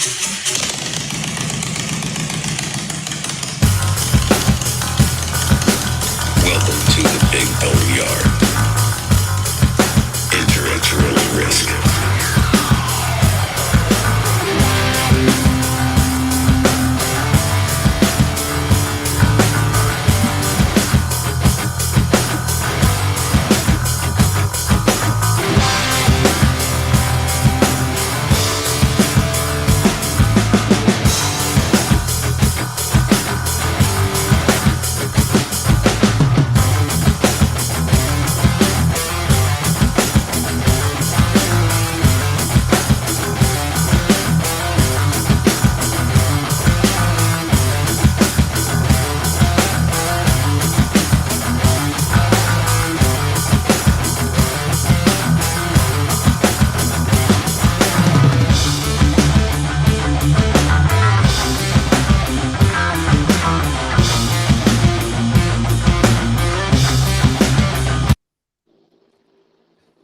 Welcome to the Big Boneyard. Enter at your own risk.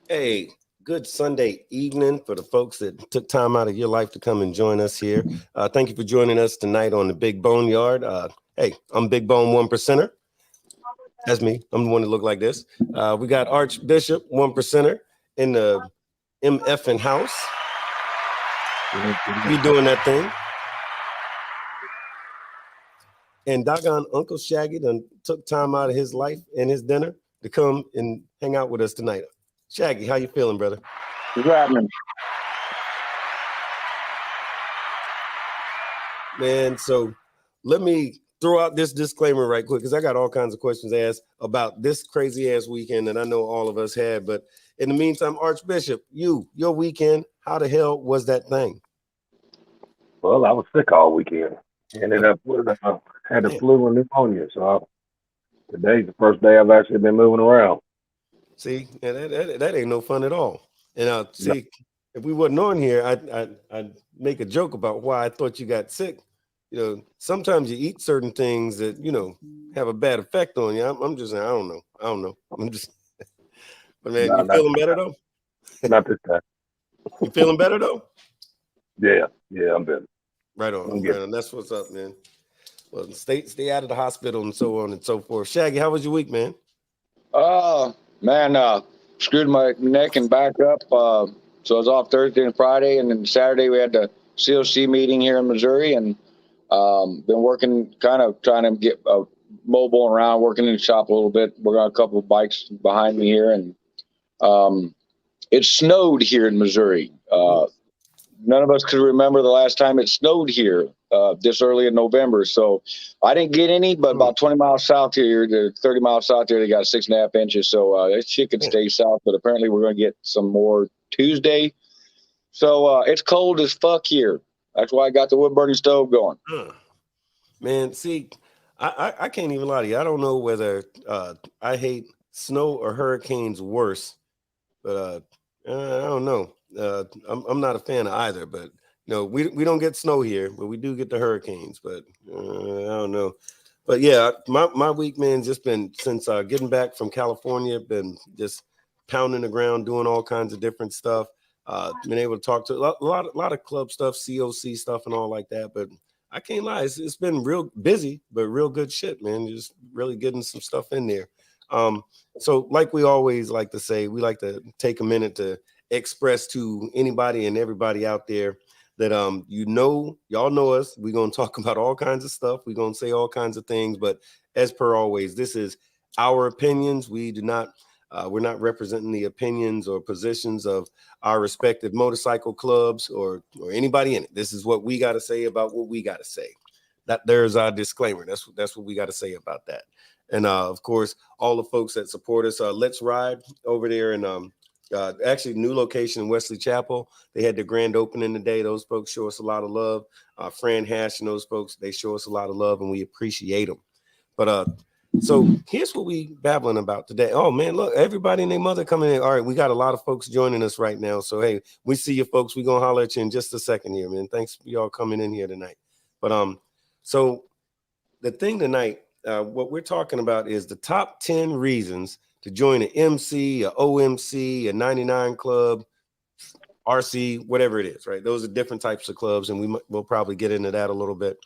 Hey, good Sunday evening for the folks that took time out of your life to come and join us here. Thank you for joining us tonight on the Big Boneyard. Hey, I'm Big Bone 1%er. That's me. I'm the one that look like this. We got Archbishop 1%er in the MF house. We doing that thing. And doggone Uncle Shaggy done took time out of his life and his dinner to come and hang out with us tonight. Shaggy, how you feeling, brother? What's happening? Man, so let me throw out this disclaimer right quick because I got all kinds of questions asked about this crazy ass weekend that I know all of us had. But in the meantime, Archbishop, your weekend, how the hell was that thing? Well, I was sick all weekend. Ended up with had the flu and pneumonia. So today's the first day I've actually been moving around. See, and that ain't no fun at all. And see, if we wasn't on here, I'd make a joke about why I thought you got sick. You know, sometimes you eat certain things that, you know, have a bad effect on you. I'm just saying, I don't know. I'm just, but man, you feeling better though? Not this time. You feeling better though? Yeah, I'm better. Right on, right on. That's what's up, man. Well, stay out of the hospital and so on and so forth. Shaggy, how was your week, man? Man, screwed my neck and back up. So I was off Thursday and Friday, and then Saturday we had the COC meeting here in Missouri, and been working, kind of trying to get mobile around, working in the shop a little bit. Working on a couple of bikes behind me here, and it snowed here in Missouri. None of us could remember the last time it snowed here this early in November. So I didn't get any, but about 20 miles south here, 30 miles south there, they got 6.5 inches. So that shit could stay south, but apparently we're going to get some more Tuesday. So it's cold as fuck here. That's why I got the wood burning stove going. Man, see, I can't even lie to you. I don't know whether I hate snow or hurricanes worse, but I don't know. I'm not a fan of either, but you know, we don't get snow here, but we do get the hurricanes. But I don't know. But yeah, my week, man, just been since getting back from California, been just pounding the ground, doing all kinds of different stuff. Been able to talk to a lot of club stuff, COC stuff, and all like that. But I can't lie, it's been real busy, but real good shit, man. Just really getting some stuff in there. So like we always like to say, we like to take a minute to express to anybody and everybody out there that y'all know us. We're gonna talk about all kinds of stuff. We're gonna say all kinds of things, but as per always, this is our opinions. We do not we're not representing the opinions or positions of our respective motorcycle clubs or anybody in it. This is what we got to say about what we got to say. That there's our disclaimer. That's what we got to say about that. And of course, all the folks that support us, Let's Ride over there and actually new location in Wesley Chapel. They had the grand opening today. Those folks show us a lot of love. Fran Hash and those folks, they show us a lot of love and we appreciate them. But so here's what we babbling about today. Oh man, look, everybody and their mother coming in. All right, we got a lot of folks joining us right now. So hey, we see you folks. We're gonna holler at you in just a second here, man. Thanks for y'all coming in here tonight. But so the thing tonight, what we're talking about is the top 10 reasons to join an MC, a OMC, a 99 club, RC, whatever it is, right? Those are different types of clubs, and we'll probably get into that a little bit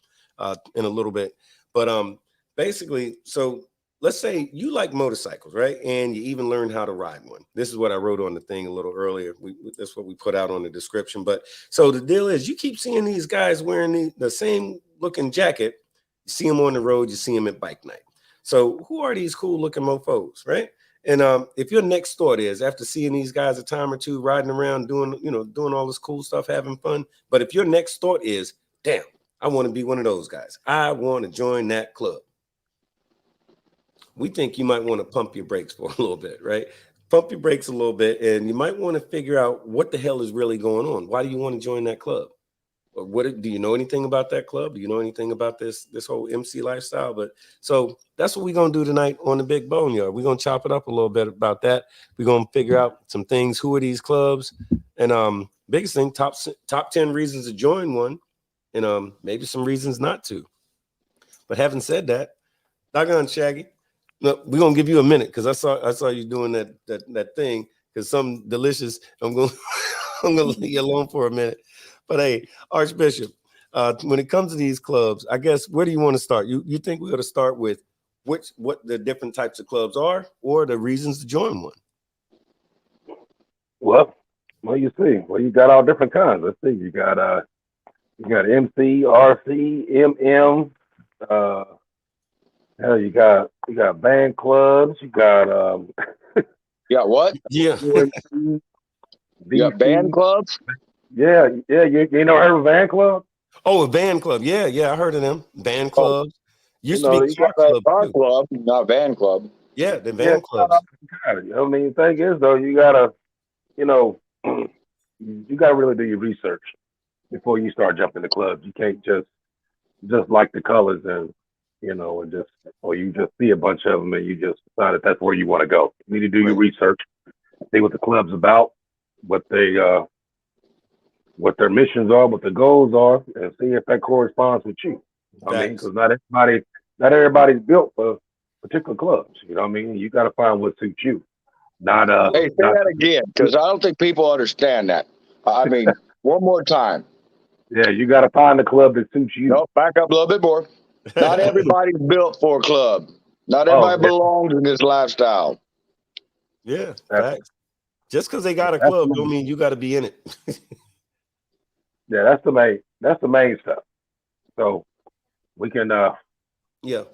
in a little bit. But basically, so let's say you like motorcycles, right? And you even learned how to ride one. This is what I wrote on the thing a little earlier. That's what we put out on the description. But so the deal is, you keep seeing these guys wearing the same looking jacket. You see them on the road, you see them at bike night. So who are these cool looking mofos, right? And if your next thought is, after seeing these guys a time or two riding around doing all this cool stuff, having fun, but if your next thought is, damn, I want to be one of those guys, I want to join that club, we think you might want to pump your brakes for a little bit, right? Pump your brakes a little bit, and you might want to figure out what the hell is really going on. Why do you want to join that club? Or what do you know anything about that club? Do you know anything about this whole MC lifestyle? But so that's what we're gonna do tonight on the Big Boneyard. We're gonna chop it up a little bit about that. We're gonna figure out some things. Who are these clubs? And biggest thing, top 10 reasons to join one, and maybe some reasons not to. But having said that, doggone Shaggy, no, we're gonna give you a minute because I saw you doing that thing, because something delicious. I'm gonna leave you alone for a minute. But hey, Archbishop, when it comes to these clubs, I guess, where do you want to start? You think we're going to start with what the different types of clubs are, or the reasons to join one? Well, you see, you got all different kinds. Let's see, you got MC, RC, MM. Hell, you got band clubs. You got You got what? Yeah. You got band clubs? Yeah. You know, heard of Van Club? Oh, a band club. Yeah, I heard of them. Band clubs. Used to be you car got club, Car too. club, not van club. Yeah, the band clubs. I mean, the thing is, though, you gotta, you gotta really do your research before you start jumping the clubs. You can't just like the colors and or you just see a bunch of them and you just decide that that's where you want to go. You need to do your research, see what the club's about, what their missions are, what the goals are, and see if that corresponds with you. I mean, because not everybody's built for particular clubs. You know what I mean? You got to find what suits you. Hey, say that again, because I don't think people understand that. I mean, one more time. Yeah, you got to find the club that suits you. No, back up a little bit more. Not everybody's built for a club. Not everybody belongs in this lifestyle. Yeah, facts. Just because they got a club don't mean you got to be in it. Yeah, that's the main stuff. So we can you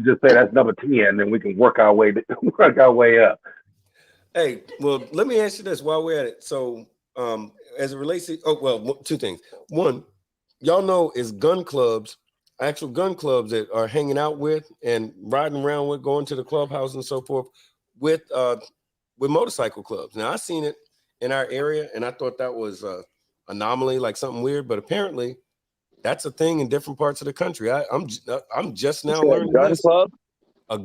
just say that's number 10, and then we can work our way up. Hey, well, let me ask you this while we're at it. So as it relates to two things. One, y'all know is gun clubs, actual gun clubs that are hanging out with and riding around with, going to the clubhouse and so forth with motorcycle clubs. Now, I seen it in our area, and I thought that was anomaly, like something weird, but apparently that's a thing in different parts of the country. I'm just now learning gun this. club?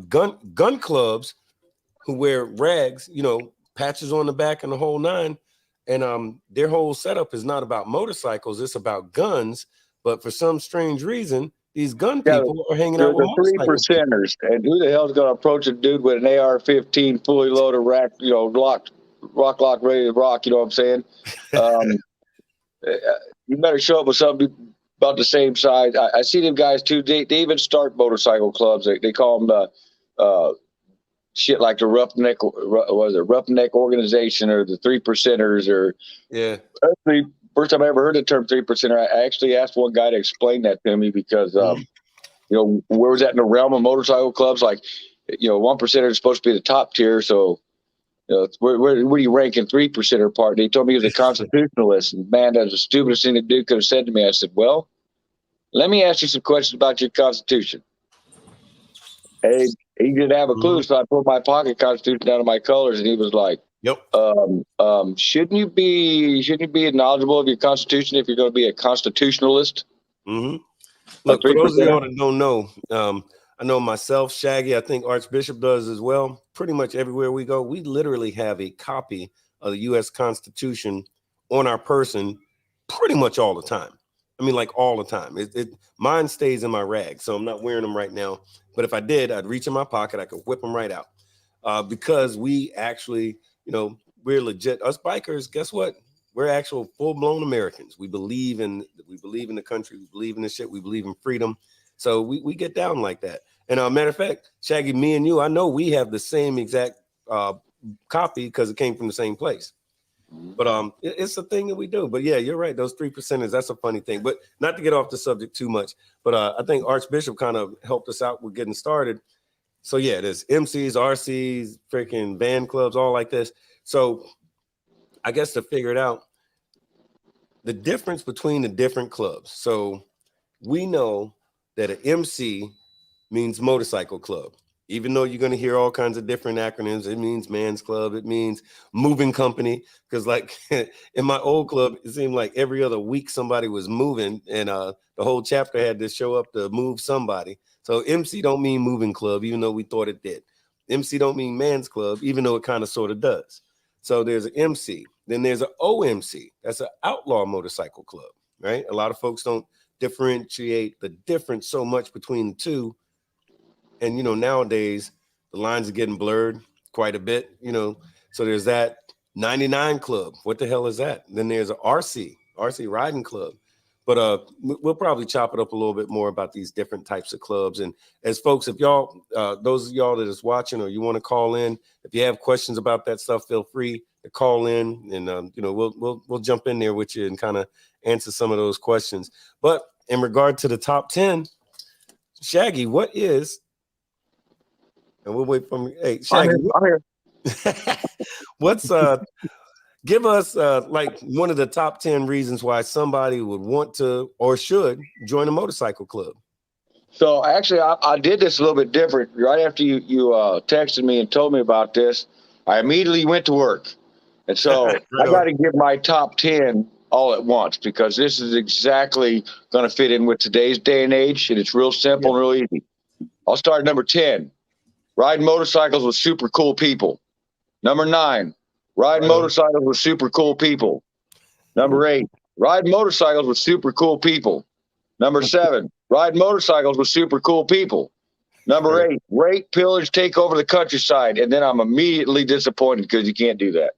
Gun clubs who wear rags, patches on the back and the whole nine, and their whole setup is not about motorcycles, it's about guns. But for some strange reason, these gun people are hanging out with motorcycles. 3%ers, and who the hell is going to approach a dude with an AR-15 fully loaded rack, rock, ready to rock? You know what I'm saying? You better show up with something about the same size. I see them guys too. They even start motorcycle clubs. They call them shit like the Roughneck organization or the 3%ers or Actually, first time I ever heard the term 3%er. I actually asked one guy to explain that to me because where was that in the realm of motorcycle clubs? Like 1%er is supposed to be the top tier, so. Where do you rank in 3%er part? And he told me he was a constitutionalist. And man, that's the stupidest thing the dude could have said to me. I said, well, let me ask you some questions about your Constitution. Hey, he didn't have a clue, so I put my pocket Constitution down to my colors, and he was like, "Yep. Shouldn't you be knowledgeable of your Constitution if you're going to be a constitutionalist?" Mm-hmm. Look, for those of y'all that don't know, I know myself, Shaggy, I think Archbishop does as well. Pretty much everywhere we go, we literally have a copy of the U.S. Constitution on our person pretty much all the time. I mean, like all the time. Mine stays in my rag, so I'm not wearing them right now. But if I did, I'd reach in my pocket. I could whip them right out because we actually, we're legit. Us bikers, guess what? We're actual full-blown Americans. We believe in the country. We believe in this shit. We believe in freedom. So we get down like that. And matter of fact, Shaggy, me and you, I know we have the same exact copy because it came from the same place. But it's a thing that we do. But yeah, you're right. Those 3%ers, that's a funny thing. But not to get off the subject too much. But I think Archbishop kind of helped us out with getting started. So yeah, there's MCs, RCs, freaking band clubs, all like this. So I guess to figure it out, the difference between the different clubs. So we know that an MC means motorcycle club. Even though you're going to hear all kinds of different acronyms, it means man's club, it means moving company. Because like in my old club, it seemed like every other week somebody was moving, and the whole chapter had to show up to move somebody. So MC don't mean moving club, even though we thought it did. MC don't mean man's club, even though it kind of sort of does. So there's an MC. Then there's an OMC. That's an outlaw motorcycle club, right? A lot of folks don't differentiate the difference so much between the two. And, you know, nowadays the lines are getting blurred quite a bit, you know. So there's that 99 club. What the hell is that? Then there's a RC riding club. But we'll probably chop it up a little bit more about these different types of clubs. And as folks, if y'all, those of y'all that is watching or you want to call in, if you have questions about that stuff, feel free to call in, and you know, we'll jump in there with you and kind of answer some of those questions. But in regard to the top 10, Shaggy, what is? And we'll wait for me. Hey, Shaggy, I'm here. what's give us like one of the top 10 reasons why somebody would want to or should join a motorcycle club. So actually, I did this a little bit different. Right after you texted me and told me about this, I immediately went to work. And so I got to give my top 10 all at once, because this is exactly going to fit in with today's day and age, and it's real simple and real easy. I'll start at number 10, riding motorcycles with super cool people. Number 9, riding motorcycles with super cool people. Number 8, riding motorcycles with super cool people. Number 7, ride motorcycles with super cool people. Number 8, rape, pillage, take over the countryside. And then I'm immediately disappointed because you can't do that.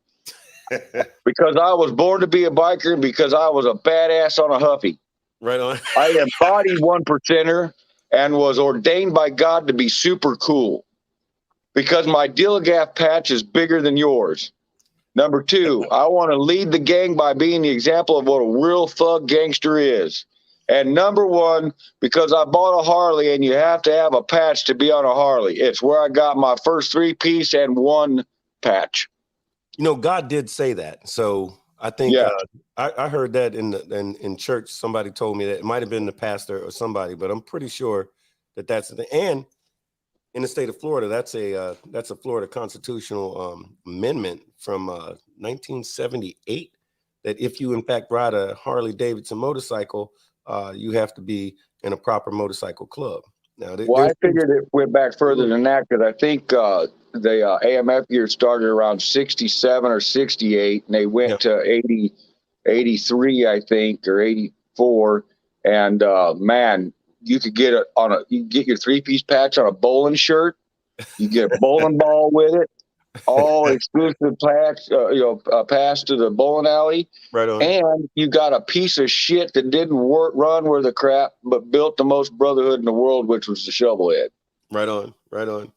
Because I was born to be a biker and because I was a badass on a Huffy. Right on. I embodied 1%er and was ordained by God to be super cool because my Dilligaff patch is bigger than yours. Number 2, I want to lead the gang by being the example of what a real thug gangster is. And number 1, because I bought a Harley, and you have to have a patch to be on a Harley. It's where I got my first 3-piece and 1 patch. You know, God did say that. So I think I heard that in church. Somebody told me that. It might have been the pastor or somebody, but I'm pretty sure that that's the thing. And in the state of Florida, that's a Florida constitutional amendment from 1978, that if you in fact ride a Harley Davidson motorcycle, you have to be in a proper motorcycle club. Now, I figured it went back further than that, because I think the AMF year started around 67 or 68, and they went to 83, I think, or 84. And man, you could get you get your 3-piece patch on a bowling shirt. You get a bowling ball with it. All exclusive pass to the bowling alley. Right on. And you got a piece of shit that didn't run worth a crap, but built the most brotherhood in the world, which was the shovelhead. Right on, right on.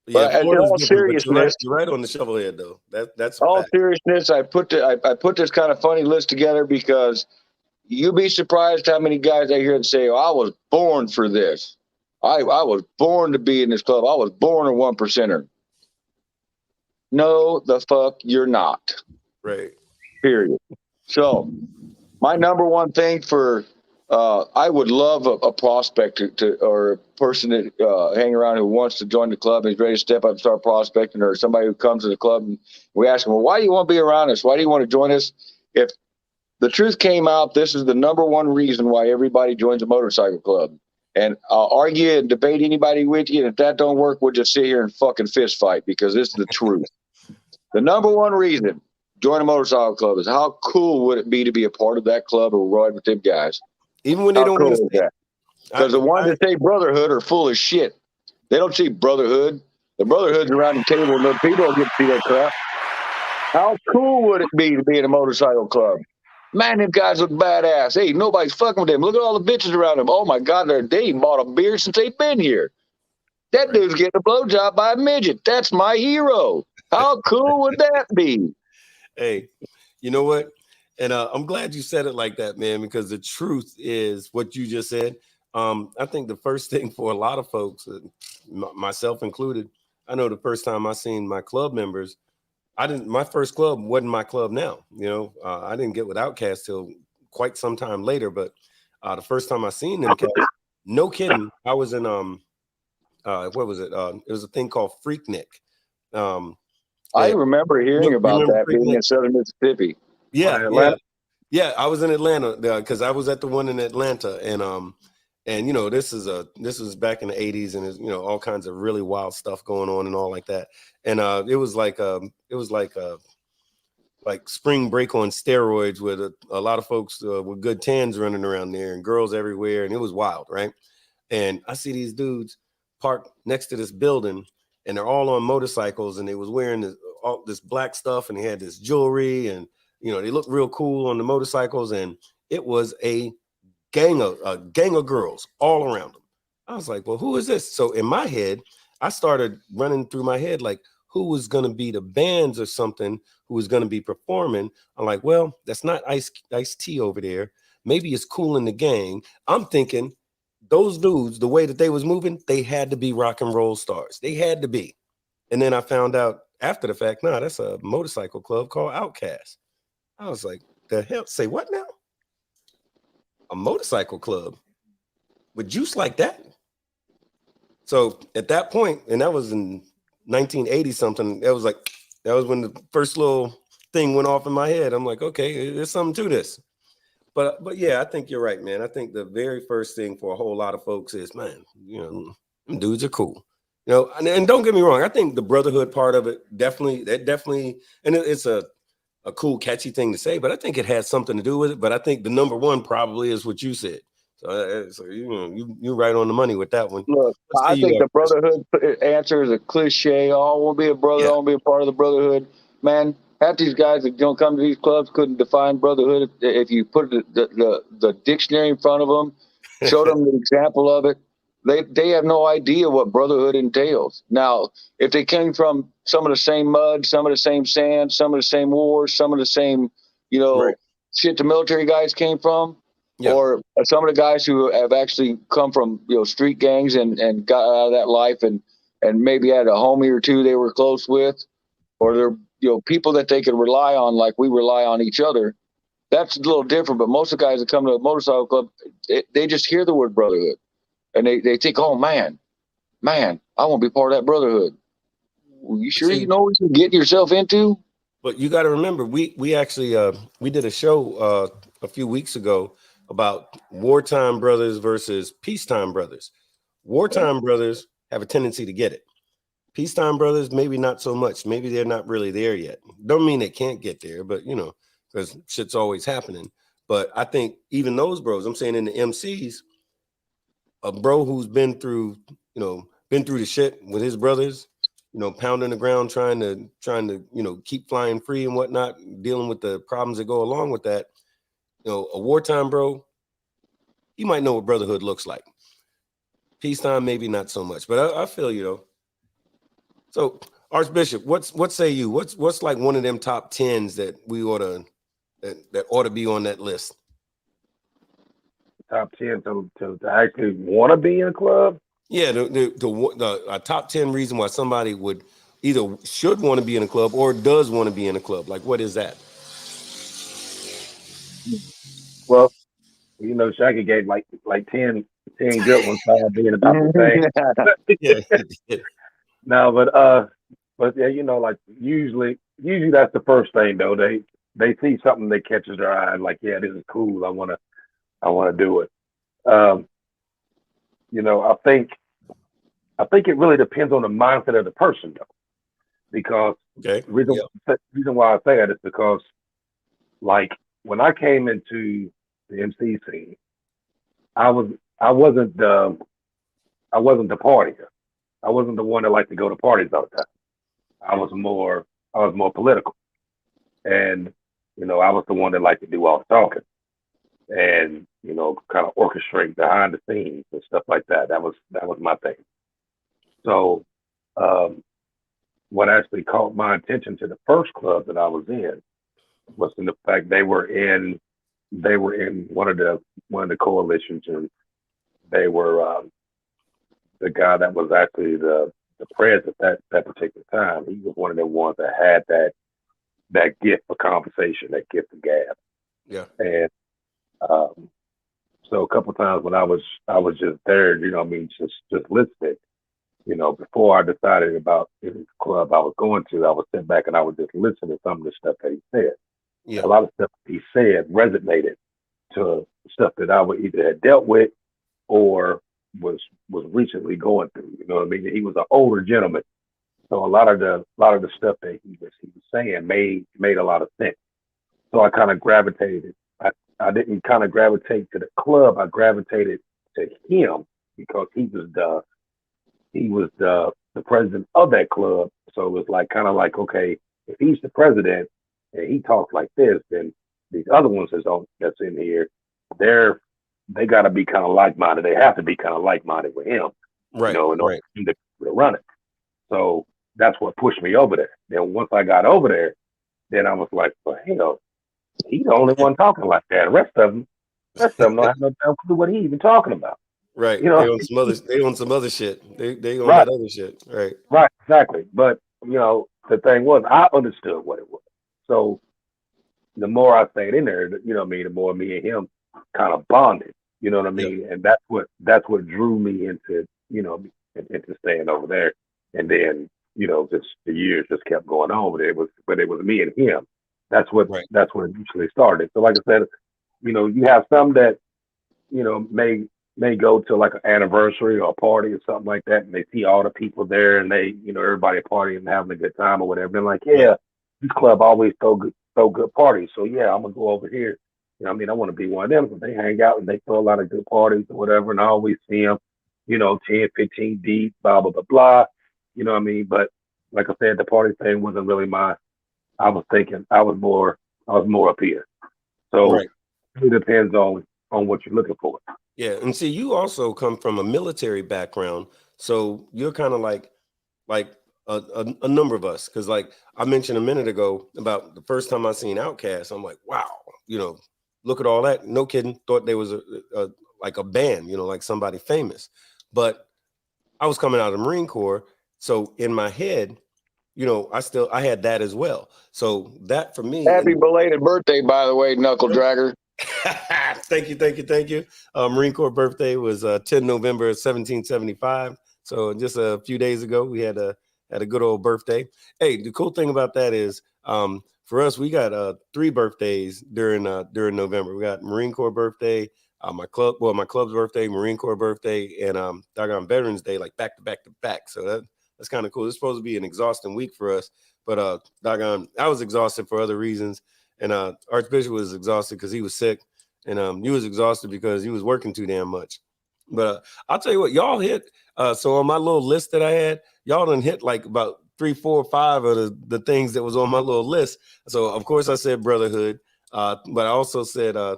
Yeah, but in all seriousness, you're right on the shovelhead though. That's all seriousness. I put this kind of funny list together because you'd be surprised how many guys I hear that say, "Oh, I was born for this. I was born to be in this club. I was born a 1%er." No, the fuck you're not. Right. Period. So my number one thing for I would love a prospect or a person that hang around who wants to join the club and is ready to step up and start prospecting, or somebody who comes to the club and we ask them, well, why do you want to be around us? Why do you want to join us? If the truth came out, this is the number one reason why everybody joins a motorcycle club. And I'll argue and debate anybody with you. And if that don't work, we'll just sit here and fucking fist fight, because this is the truth. The number one reason join a motorcycle club is how cool would it be to be a part of that club or ride with them guys? Even when they don't want to stay. Because the ones that say brotherhood are full of shit. They don't see brotherhood. The brotherhood's around the table and the people don't get to see that crap. How cool would it be to be in a motorcycle club? Man, them guys look badass. Hey, nobody's fucking with them. Look at all the bitches around them. Oh my God, they ain't bought a beer since they've been here. That dude's getting a blowjob by a midget. That's my hero. How cool would that be? Hey, you know what? And I'm glad you said it like that, man, because the truth is what you just said. I think the first thing for a lot of folks, myself included, I know the first time I seen my club members, my first club wasn't my club now. You know, I didn't get with Outkast till quite some time later, but the first time I seen them, no kidding, I was in what was it? It was a thing called Freaknik. I remember hearing about that being Freaknik? in Southern Mississippi. Yeah. I was in Atlanta because I was at the one in Atlanta, and you know, this was back in the 80s, and you know, all kinds of really wild stuff going on and all like that. And it was like spring break on steroids with a lot of folks with good tans running around there and girls everywhere, and it was wild, right? And I see these dudes parked next to this building, and they're all on motorcycles, and they was wearing all this black stuff, and they had this jewelry, and you know, they looked real cool on the motorcycles, and it was a gang of girls all around them. I was like, well, who is this? So in my head, I started running through my head like, who was going to be the bands or something who was going to be performing. I'm like, well, that's not Ice-T over there. Maybe it's Kool and the Gang. I'm thinking those dudes, the way that they was moving, they had to be rock and roll stars. They had to be. And then I found out after the fact, no, that's a motorcycle club called Outkast. I was like, the hell? Say what now? A motorcycle club with juice like that? So at that point, and that was in 1980 something, that was when the first little thing went off in my head. I'm like, okay, there's something to this. But yeah, I think you're right, man. I think the very first thing for a whole lot of folks is, man, you know, them dudes are cool. You know, and don't get me wrong, I think the brotherhood part of it definitely, and it's a cool, catchy thing to say, but I think it has something to do with it. But I think the number one probably is what you said. So you know, you're right on the money with that one. Look, I think the brotherhood answer is a cliche. Oh, I want to be a brother. I want to be a part of the brotherhood. Man, half these guys that don't come to these clubs couldn't define brotherhood if you put the dictionary in front of them, showed them the example of it. They have no idea what brotherhood entails. Now, if they came from some of the same mud, some of the same sand, some of the same wars, some of the same, you know, shit the military guys came from, or some of the guys who have actually come from, you know, street gangs and got out of that life and maybe had a homie or two they were close with, or they're, you know, people that they could rely on like we rely on each other. That's a little different. But most of the guys that come to a motorcycle club, they just hear the word brotherhood. And they think, oh, man, I want to be part of that brotherhood. Well, you sure you know what you're getting yourself into? But you got to remember, we actually we did a show a few weeks ago about wartime brothers versus peacetime brothers. Wartime brothers have a tendency to get it. Peacetime brothers, maybe not so much. Maybe they're not really there yet. Don't mean they can't get there, but you know, because shit's always happening. But I think even those bros, I'm saying in the MCs, a bro who's been through the shit with his brothers, you know, pounding the ground, trying to, you know, keep flying free and whatnot, dealing with the problems that go along with that. You know, a wartime bro, he might know what brotherhood looks like. Peacetime, maybe not so much, but I feel you though. So, Archbishop, what say you? What's like one of them top 10s that we that ought to be on that list? Top 10 to actually want to be in a club? Yeah, the top 10 reason why somebody would either should want to be in a club or does want to be in a club. Like, what is that? Well, you know, Shaggy gave like 10 good ones, being about the same. Yeah. No, but yeah, you know, like usually that's the first thing though. They see something that catches their eye, like, yeah, this is cool. I wanna do it. You know, I think it really depends on the mindset of the person though, because the reason why I say that is because, like, when I came into the MC scene, I wasn't the partier. I wasn't the one that liked to go to parties all the time. I was more political. And, you know, I was the one that liked to do all the talking and, you know, kind of orchestrate behind the scenes and stuff like that. That was my thing. So what actually caught my attention to the first club that I was in was in the fact they were in one of the coalitions, and they were the guy that was actually the president at that particular time. He was one of the ones that had that gift for conversation, that gift of gab. Yeah. And so a couple of times when I was just there, you know, I mean, just listening. You know, before I decided about the club I was going to, I would sit back and I would just listen to some of the stuff that he said. Yeah. A lot of stuff he said resonated to stuff that I would either had dealt with or was recently going through. You know what I mean? He was an older gentleman, so a lot of the stuff that he was saying made a lot of sense. So I kind of gravitated. I didn't kind of gravitate to the club. I gravitated to him because he was the president of that club. So it was like kind of like, okay, if he's the president and he talks like this, then these other ones that's in here, they got to be kind of like-minded. They have to be kind of like-minded with him, Right. you know, in order Right. to run it. So that's what pushed me over there. Then once I got over there, then I was like, well, hell, he's the only one talking like that. The rest of them don't have no damn clue what he's even talking about. Right. You know, They on some other shit. They on right. that other shit. Right. Right, exactly. But you know, the thing was, I understood what it was. So the more I stayed in there, you know what I mean, the more me and him kind of bonded. You know what I mean? Yep. And that's what drew me into, you know, into staying over there. And then, you know, just the years just kept going on. But it was me and him. That's what Right. it usually started. So like I said, you know, you have some that, you know, may go to like an anniversary or a party or something like that, and they see all the people there, and they, you know, everybody partying and having a good time or whatever. They're like, yeah, this club always throw good parties, so yeah, I'm gonna go over here. You know, I mean, I want to be one of them because they hang out and they throw a lot of good parties or whatever, and I always see them, you know, 10, 15 deep, blah blah blah blah. You know what I mean? But like I said, the party thing wasn't really my. I was more up here. So Right. it depends on what you're looking for. Yeah. And see, you also come from a military background, so you're kind of like a number of us, because like I mentioned a minute ago about the first time I seen Outkast, I'm like, wow, you know, look at all that. No kidding, thought there was a like a band, you know, like somebody famous. But I was coming out of the Marine Corps, so in my head, you know, I had that as well. So that for me, Happy belated birthday, by the way, knuckle dragger. thank you. Marine Corps birthday was 10 November 1775. So just a few days ago, we had a good old birthday. Hey, the cool thing about that is, for us, we got 3 birthdays during November. We got Marine Corps birthday, my club's birthday, Marine Corps birthday, and doggone Veterans Day, like back to back. So that's kind of cool. It's supposed to be an exhausting week for us, but doggone, I was exhausted for other reasons. And Archbishop was exhausted because he was sick, and he was exhausted because he was working too damn much. But I'll tell you what, y'all hit. So on my little list that I had, y'all done hit like about 3, 4, 5 of the things that was on my little list. So of course I said brotherhood, but I also said I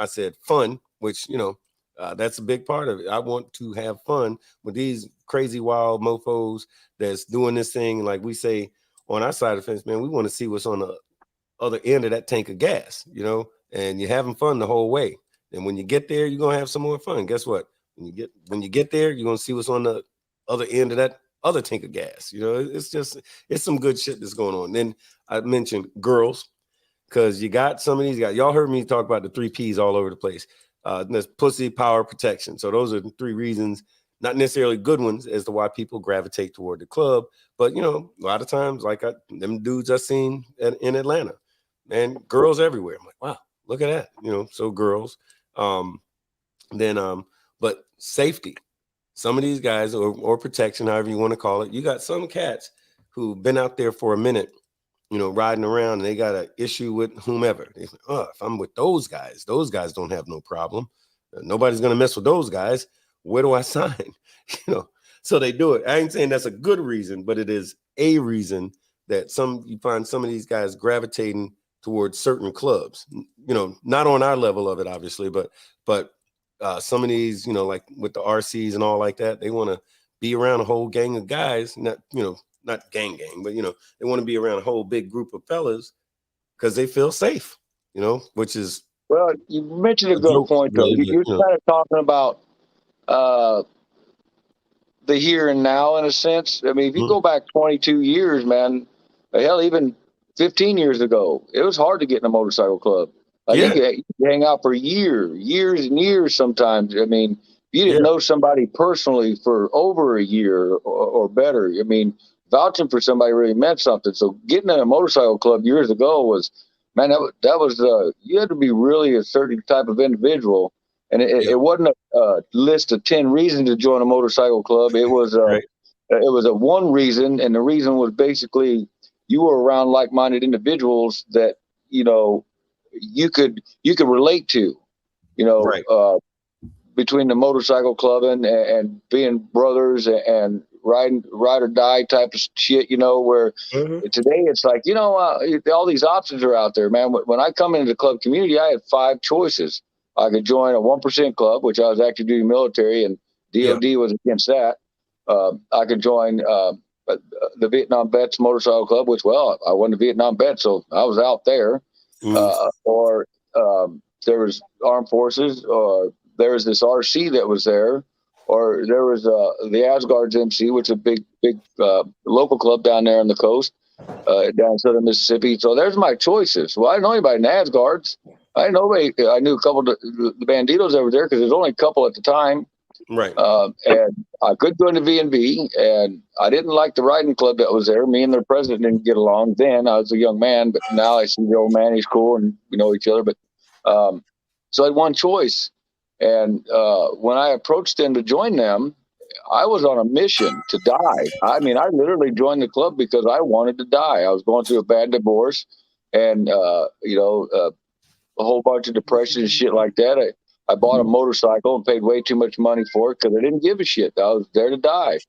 said fun, which, you know, that's a big part of it. I want to have fun with these crazy wild mofos that's doing this thing. Like we say on our side of the fence, man, we want to see what's on the other end of that tank of gas, you know, and you're having fun the whole way. And when you get there, you're gonna have some more fun. Guess what? When you get there, you're gonna see what's on the other end of that other tank of gas. You know, it's some good shit that's going on. Then I mentioned girls, because you got some of these guys. Y'all heard me talk about the 3 P's all over the place. There's pussy, power, protection. So those are the 3 reasons, not necessarily good ones, as to why people gravitate toward the club. But, you know, a lot of times, like them dudes I seen in Atlanta, man, girls everywhere. I'm like, wow, look at that. You know, so girls. But safety. Some of these guys, or protection, however you want to call it. You got some cats who've been out there for a minute, you know, riding around, and they got an issue with whomever. They say, oh, if I'm with those guys don't have no problem. Nobody's gonna mess with those guys. Where do I sign? You know, so they do it. I ain't saying that's a good reason, but it is a reason that you find some of these guys gravitating towards certain clubs, not on our level of it, obviously, but some of these, like with the RCs and all like that, they want to be around a whole gang of guys, not gang, but, they want to be around a whole big group of fellas because they feel safe, which is. Well, you mentioned a good joke, point, though. really, You're kind of talking about the here and now, in a sense. I mean, if you go back 22 years, man, hell, even 15 years ago, it was hard to get in a motorcycle club. Like you could hang out for years and years sometimes. I mean, you didn't know somebody personally for over a year or better. I mean, vouching for somebody really meant something. So getting in a motorcycle club years ago was, man, that was you had to be really a certain type of individual. And it wasn't a list of 10 reasons to join a motorcycle club. It was it was a one reason, and the reason was basically you were around like-minded individuals that you could relate to, between the motorcycle clubbing and being brothers and ride or die type of shit. Where today it's like all these options are out there, man. When I come into the club community, I had 5 choices. I could join a 1% club, which I was active duty military, and DOD was against that. I could join the Vietnam Vets Motorcycle Club, which, well, I wasn't a Vietnam vet, so I was out there. Or there was Armed Forces, or there was this RC that was there, or there was the Asgard's MC, which is a big local club down there on the coast, down in southern Mississippi. So there's my choices. Well, I didn't know anybody in Asgard's. I knew a couple of the Banditos over there because there's only a couple at the time. Right. And I could join the V&B, and I didn't like the riding club that was there. Me and their president didn't get along then. I was a young man, but now I see the old man. He's cool, and we know each other. But so I had one choice. And when I approached them to join them, I was on a mission to die. I mean, I literally joined the club because I wanted to die. I was going through a bad divorce, and a whole bunch of depression and shit like that. I bought a motorcycle and paid way too much money for it because I didn't give a shit. I was there to die.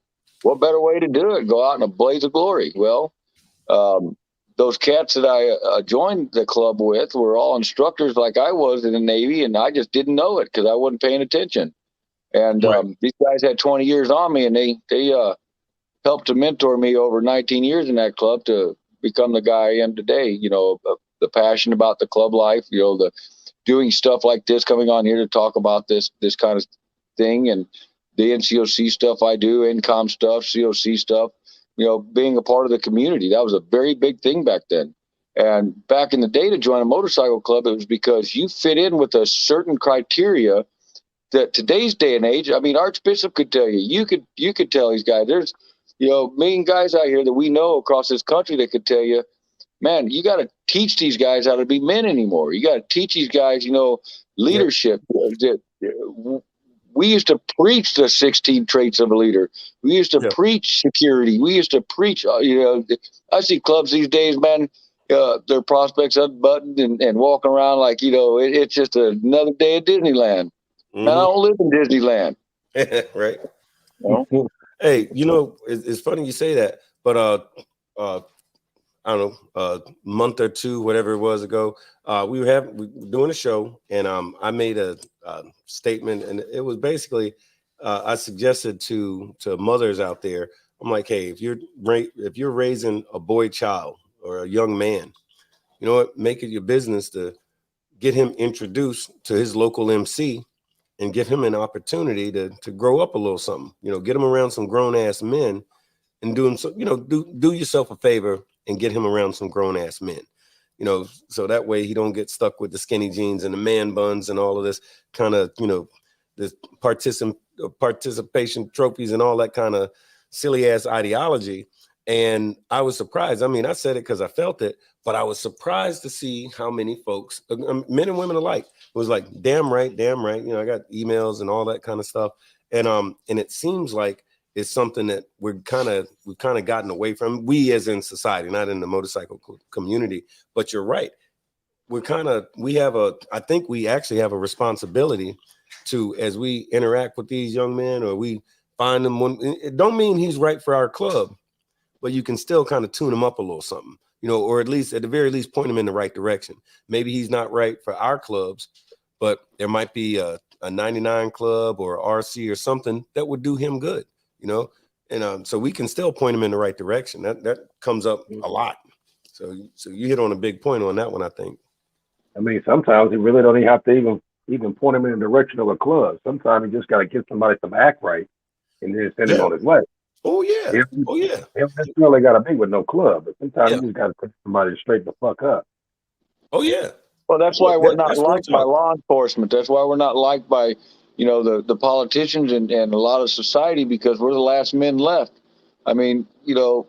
What better way to do it? Go out in a blaze of glory. Well, those cats that I joined the club with were all instructors like I was in the Navy, and I just didn't know it because I wasn't paying attention. And these guys had 20 years on me, and they helped to mentor me over 19 years in that club to become the guy I am today. The passion about the club life, the doing stuff like this, coming on here to talk about this kind of thing, and the NCOC stuff I do, NCOM stuff, COC stuff, being a part of the community. That was a very big thing back then. And back in the day, to join a motorcycle club, it was because you fit in with a certain criteria that today's day and age, I mean, Archbishop could tell you, you could tell these guys, there's, million guys out here that we know across this country that could tell you, man, you got to teach these guys how to be men anymore. You got to teach these guys, leadership. We used to preach the 16 traits of a leader. We used to preach security. We used to preach, I see clubs these days, man, their prospects unbuttoned and walking around like, it's just another day at Disneyland. Man, I don't live in Disneyland. Right. Hey, it's funny you say that, but I don't know, a month or two, whatever it was ago, we were doing a show, and I made a statement, and it was basically I suggested to mothers out there, I'm like, hey, if you're raising a boy child or a young man, you know what, make it your business to get him introduced to his local MC and give him an opportunity to grow up a little something, get him around some grown ass men and do him, so, do yourself a favor and get him around some grown ass men, so that way he don't get stuck with the skinny jeans and the man buns and all of this kind of, this participation trophies and all that kind of silly ass ideology. And I was surprised. I mean, I said it because I felt it, but I was surprised to see how many folks, men and women alike, was like, damn right. I got emails and all that kind of stuff. And it seems like it's something that we've kind of gotten away from, we as in society, not in the motorcycle community. But you're right. I think we actually have a responsibility to, as we interact with these young men, or we find them, it don't mean he's right for our club, but you can still kind of tune him up a little something, you know, or at the very least point him in the right direction. Maybe he's not right for our clubs, but there might be a 99 club or RC or something that would do him good, you know. And so we can still point him in the right direction. That comes up a lot. So you hit on a big point on that one, I think. I mean, sometimes you really don't even have to even point him in the direction of a club. Sometimes you just got to get somebody some act right and then send him on his way. Oh yeah. He don't necessarily got to be with no club, but sometimes you just got to put somebody straight the fuck up. Oh yeah. Well, that's why we're not liked by law enforcement. That's why we're not liked by, you know, the politicians and a lot of society, because we're the last men left. I mean, you know,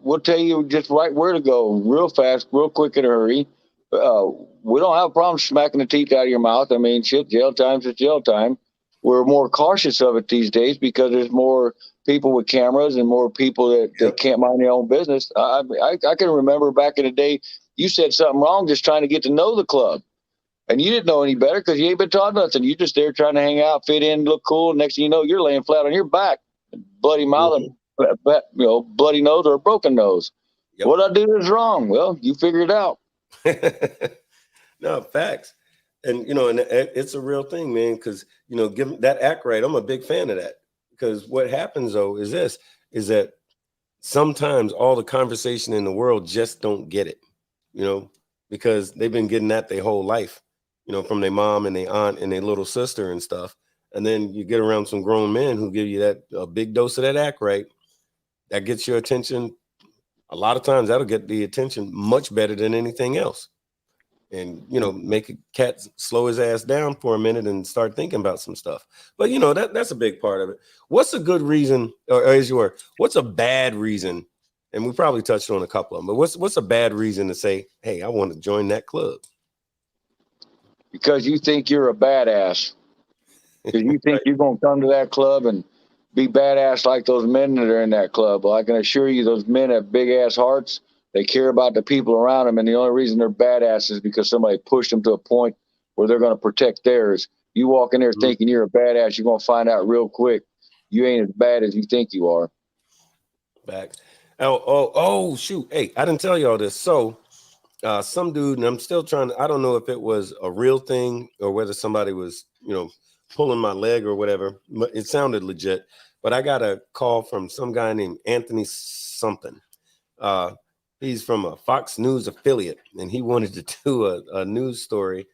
we'll tell you just right where to go real fast, real quick in a hurry. We don't have a problem smacking the teeth out of your mouth. I mean, shit, jail time's is jail time. We're more cautious of it these days because there's more people with cameras and more people that can't mind their own business. I can remember back in the day, you said something wrong just trying to get to know the club. And you didn't know any better because you ain't been taught nothing. You just there trying to hang out, fit in, look cool. Next thing you know, you're laying flat on your back, bloody mouth, you know, bloody nose or a broken nose. Yep. What I do is wrong. Well, you figure it out. No, facts. And, you know, and it's a real thing, man, because, you know, given that act right, I'm a big fan of that. Because what happens, though, is that sometimes all the conversation in the world just don't get it, you know, because they've been getting that their whole life, you know, from their mom and their aunt and their little sister and stuff. And then you get around some grown men who give you a big dose of that act right. That gets your attention. A lot of times that'll get the attention much better than anything else. And, you know, make a cat slow his ass down for a minute and start thinking about some stuff. But, you know, that's a big part of it. What's a good reason, or what's a bad reason? And we probably touched on a couple of them, but what's a bad reason to say, hey, I want to join that club? Because you think you're a badass. Because you think you're going to come to that club and be badass like those men that are in that club. Well, I can assure you those men have big ass hearts. They care about the people around them. And the only reason they're badass is because somebody pushed them to a point where they're going to protect theirs. You walk in there thinking you're a badass, you're going to find out real quick you ain't as bad as you think you are. Back. Oh, shoot. Hey, I didn't tell you all this. So some dude, and I'm still trying to, I don't know if it was a real thing or whether somebody was, you know, pulling my leg or whatever. But it sounded legit. But I got a call from some guy named Anthony something. He's from a Fox News affiliate, and he wanted to do a news story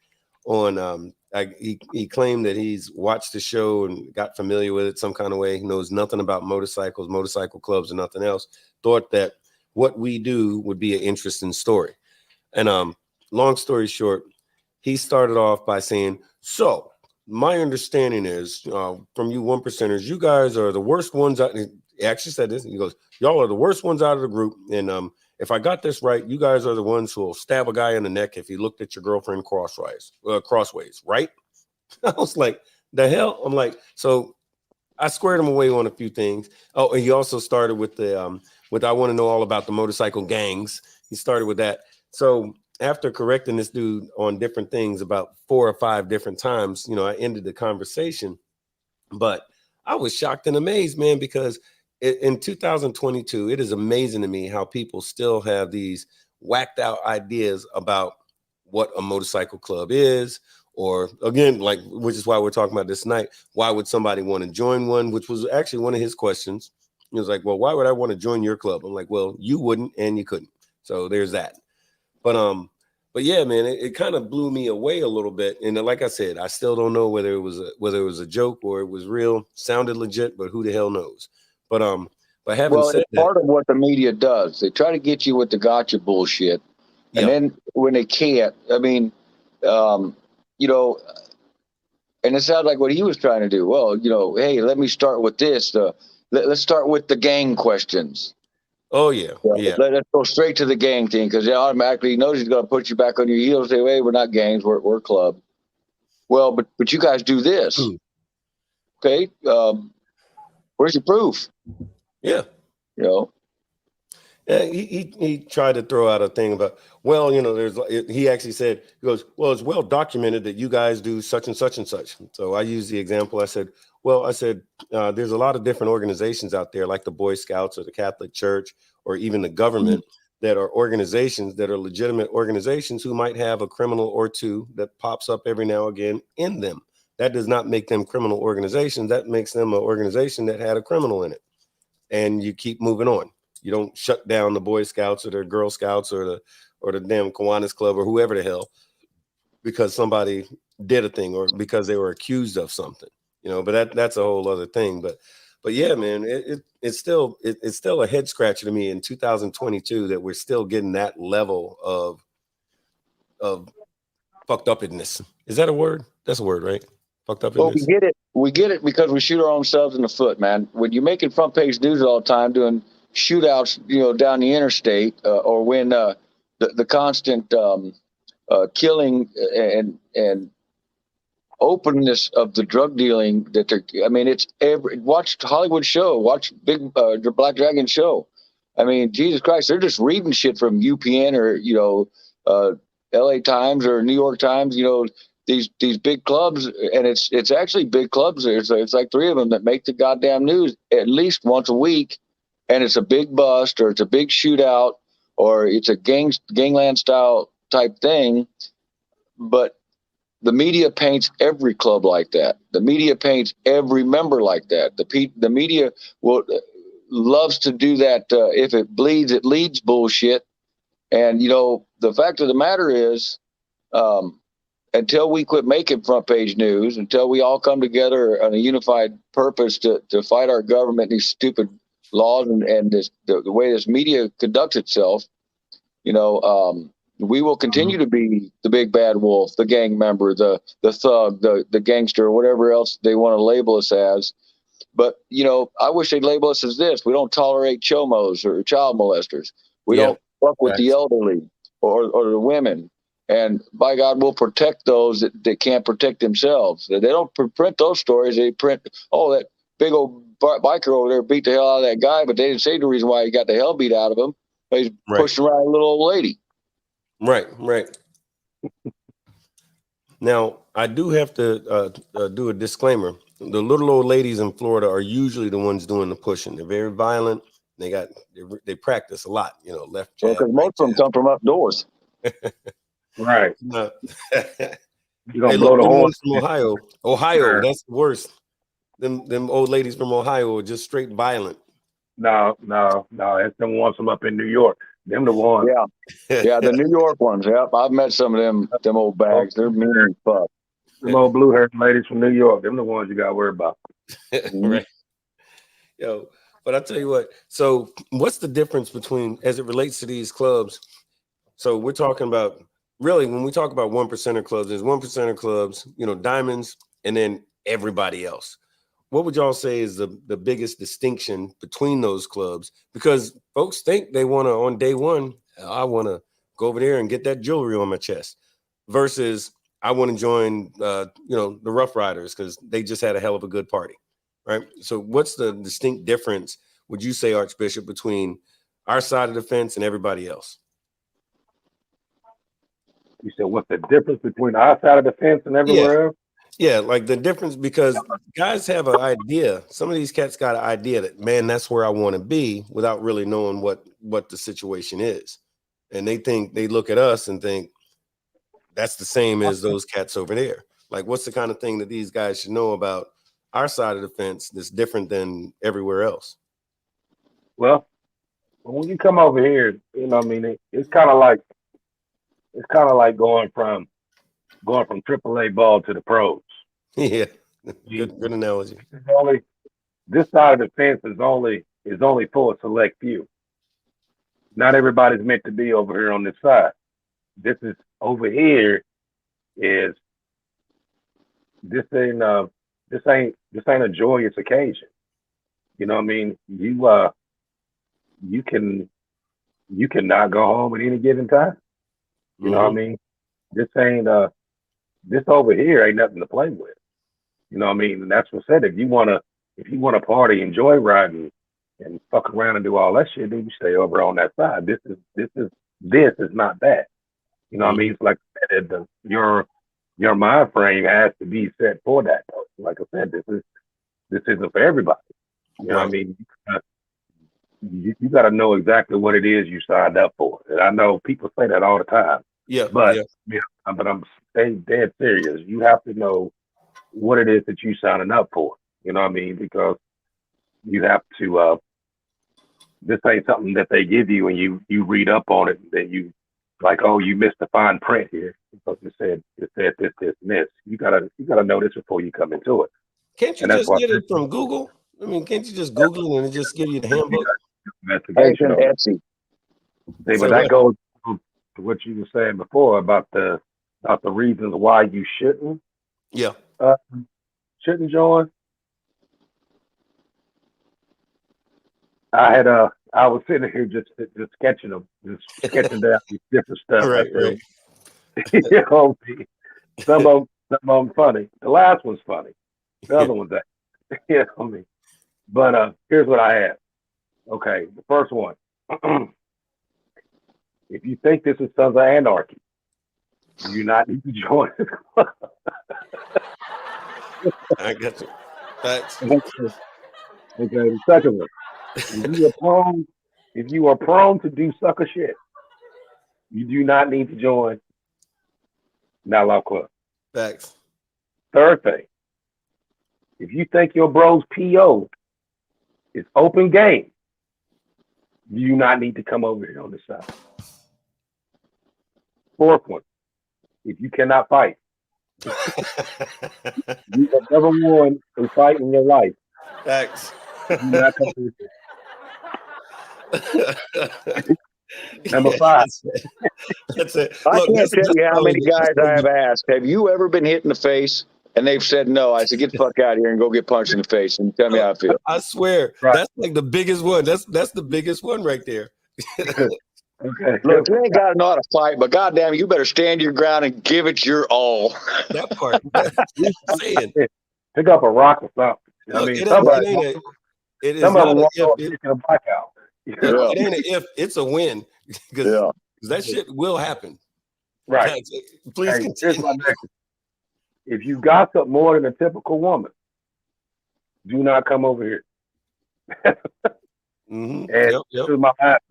on. He claimed that he's watched the show and got familiar with it some kind of way. He knows nothing about motorcycles, motorcycle clubs, or nothing else. Thought that what we do would be an interesting story. And long story short, he started off by saying, "So my understanding is from you 1%ers, you guys are the worst ones out." He actually said this. He goes, "Y'all are the worst ones out of the group, and if I got this right, you guys are the ones who will stab a guy in the neck if he looked at your girlfriend crossways, right?" I was like, "The hell?" I'm like, so I squared him away on a few things. Oh, and he also started with the with I want to know all about the motorcycle gangs. He started with that. So after correcting this dude on different things about 4 or 5 different times, you know, I ended the conversation. But I was shocked and amazed, man, because in 2022, it is amazing to me how people still have these whacked out ideas about what a motorcycle club is, or again, like, which is why we're talking about this tonight. Why would somebody want to join one? Which was actually one of his questions. He was like, "Well, why would I want to join your club?" I'm like, "Well, you wouldn't and you couldn't." So there's that. But yeah, man, it kind of blew me away a little bit. And like I said, I still don't know whether it was a joke or it was real. Sounded legit, but who the hell knows? But having said that, part of what the media does, they try to get you with the gotcha bullshit, and then when they can't, I mean, you know, and it sounds like what he was trying to do. Well, you know, hey, let me start with this. Let's start with the gang questions. Oh yeah. Let's go straight to the gang thing, because they automatically knows he's going to put you back on your heels. Say, "Hey, we're not gangs, we're a club." Well, but you guys do this, okay? Where's your proof? Yeah, you know. Yeah, he tried to throw out a thing about, well, you know, he actually said, he goes, "Well, it's well documented that you guys do such and such and such." So I used the example. I said, there's a lot of different organizations out there, like the Boy Scouts or the Catholic Church or even the government that are organizations that are legitimate organizations who might have a criminal or two that pops up every now and again in them. That does not make them criminal organizations. That makes them an organization that had a criminal in it. And you keep moving on. You don't shut down the Boy Scouts or the Girl Scouts or the damn Kiwanis Club or whoever the hell because somebody did a thing or because they were accused of something, you know. But that's a whole other thing. But yeah, man, it's still a head scratcher to me in 2022 that we're still getting that level of fucked upness. Is that a word? That's a word, right? Fucked upness. Well, we get it because we shoot our own selves in the foot, man. When you're making front page news all the time, doing shootouts, you know, down the interstate, or when the constant killing and openness of the drug dealing that they're, I mean, it's watch Hollywood show, watch Big Black Dragon show. I mean, Jesus Christ, they're just reading shit from UPN or, you know, LA Times or New York Times, you know, these big clubs, and it's actually big clubs. It's like 3 of them that make the goddamn news at least once a week, and it's a big bust or it's a big shootout or it's a gangland style type thing. But the media paints every club like that. The media paints every member like that. The media loves to do that. If it bleeds, it leads bullshit. And, you know, the fact of the matter is, until we quit making front page news, until we all come together on a unified purpose to fight our government, these stupid laws and the way this media conducts itself, you know, we will continue to be the big bad wolf, the gang member, the thug, the gangster, whatever else they want to label us as. But, you know, I wish they'd label us as this. We don't tolerate chomos or child molesters. We don't fuck with the elderly or the women. And by God, we'll protect those that can't protect themselves. They don't print those stories. They print, oh, that big old biker over there beat the hell out of that guy, but they didn't say the reason why he got the hell beat out of him. He's pushing around a little old lady. Right. Now, I do have to do a disclaimer. The little old ladies in Florida are usually the ones doing the pushing. They're very violent. They practice a lot, you know, left jab. Because most of them come from up north. Right. No. You're gonna blow the horn from Ohio, that's the worst. Them old ladies from Ohio are just straight violent. No, it's them ones from up in New York. Them the ones. Yeah, the New York ones. Yep, I've met some of them old bags. They're mean as fuck. Them old blue haired ladies from New York. Them the ones you got to worry about. Right. Yo, but I tell you what. So, what's the difference between, as it relates to these clubs? So we're talking about, really, when we talk about 1% clubs, there's 1% clubs, you know, diamonds, and then everybody else. What would y'all say is the biggest distinction between those clubs? Because folks think they want to, on day one, I want to go over there and get that jewelry on my chest, versus I want to join, you know, the Rough Riders because they just had a hell of a good party, right? So what's the distinct difference, would you say, Archbishop, between our side of the fence and everybody else? You said, what's the difference between our side of the fence and everywhere else? Yeah, like the difference, because guys have an idea. Some of these cats got an idea that, man, that's where I want to be, without really knowing what the situation is. And they think, they look at us and think that's the same as those cats over there. Like, what's the kind of thing that these guys should know about our side of the fence that's different than everywhere else? Well, when you come over here, you know, I mean, it's kind of like going from AAA ball to the pros. Yeah, good analogy. This side of the fence is only for a select few. Not everybody's meant to be over here on this side. This is over here. This ain't a joyous occasion. You know what I mean? You cannot go home at any given time. You know what I mean? This over here ain't nothing to play with. You know what I mean? And that's what I said. If you wanna party, enjoy riding, and fuck around and do all that shit, then you stay over on that side. This is not that. You know what I mean? It's like I said, your mind frame has to be set for that. Like I said, this isn't for everybody. You know what I mean? You got to know exactly what it is you signed up for. And I know people say that all the time, Yeah, but yeah. but I'm staying dead serious. You have to know what it is that you signing up for. You know what I mean? Because you have to. This ain't something that they give you and you read up on it and then you like, oh, you missed the fine print here because it said this, and this. You gotta know this before you come into it. Can't you And that's just why get it from Google? I mean, can't you just Google it and it just give you the handbook? investigation on it. Etsy. See, So but that what? goes to what you were saying before about the reasons why you shouldn't Yeah. join. I was sitting here just sketching them, just sketching down these different stuff. Right, right. You know, some of them funny. The last one's funny. The other one's that. You know what I mean? But here's what I had. Okay, the first one. If you think this is Sons of Anarchy, you do not need to join. I got you. That's Okay, the second one. If you are prone to do sucker shit, you do not need to join Not Love Club. facts. Third thing, if you think your bro's PO is open game, you do not need to come over here on this side. Fourth one, if you cannot fight, you have never won a fight in your life, Facts. do not come over here. Number Yeah, 5. That's it. I Look, can't tell you how many guys I have probably- asked, have you ever been hit in the face? And they've said no. I said, get the fuck out of here and go get punched in the face and tell me how I feel. I swear, Right. that's like the biggest one. That's the biggest one right there. Okay. Look, you ain't got to know how to fight, but goddamn, you better stand your ground and give it your all. That part. That's what I'm saying. Pick up a rock or something. I Look, mean, it somebody, ain't it is some of not them a want if. to take a blackout. Look, it ain't a if. It's a win because Yeah. that shit will happen. Right. That's it. Please Hey, here's continue. my next one. If you gossip more than a typical woman, do not come over here. Mm-hmm. And Yep. this is my last.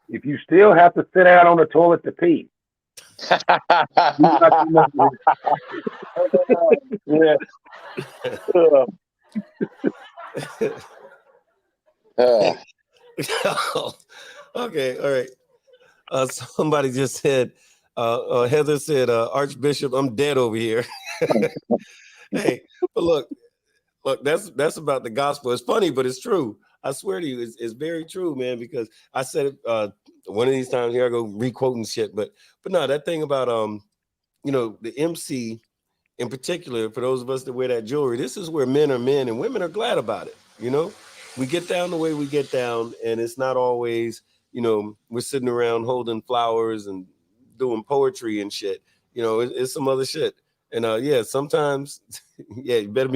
If you still have to sit out on the toilet to pee, do not come over here. Yeah. Okay. All right. Somebody just said, Heather said, Archbishop, I'm dead over here. Hey, but look, that's about the gospel. It's funny, but it's true. I swear to you, it's very true, man, because I said it one of these times here I go re-quoting shit, but no, that thing about the MC in particular, for those of us that wear that jewelry, this is where men are men and women are glad about it. We get down the way we get down, and it's not always, we're sitting around holding flowers and doing poetry and shit. It's some other shit. And yeah, sometimes, yeah, you better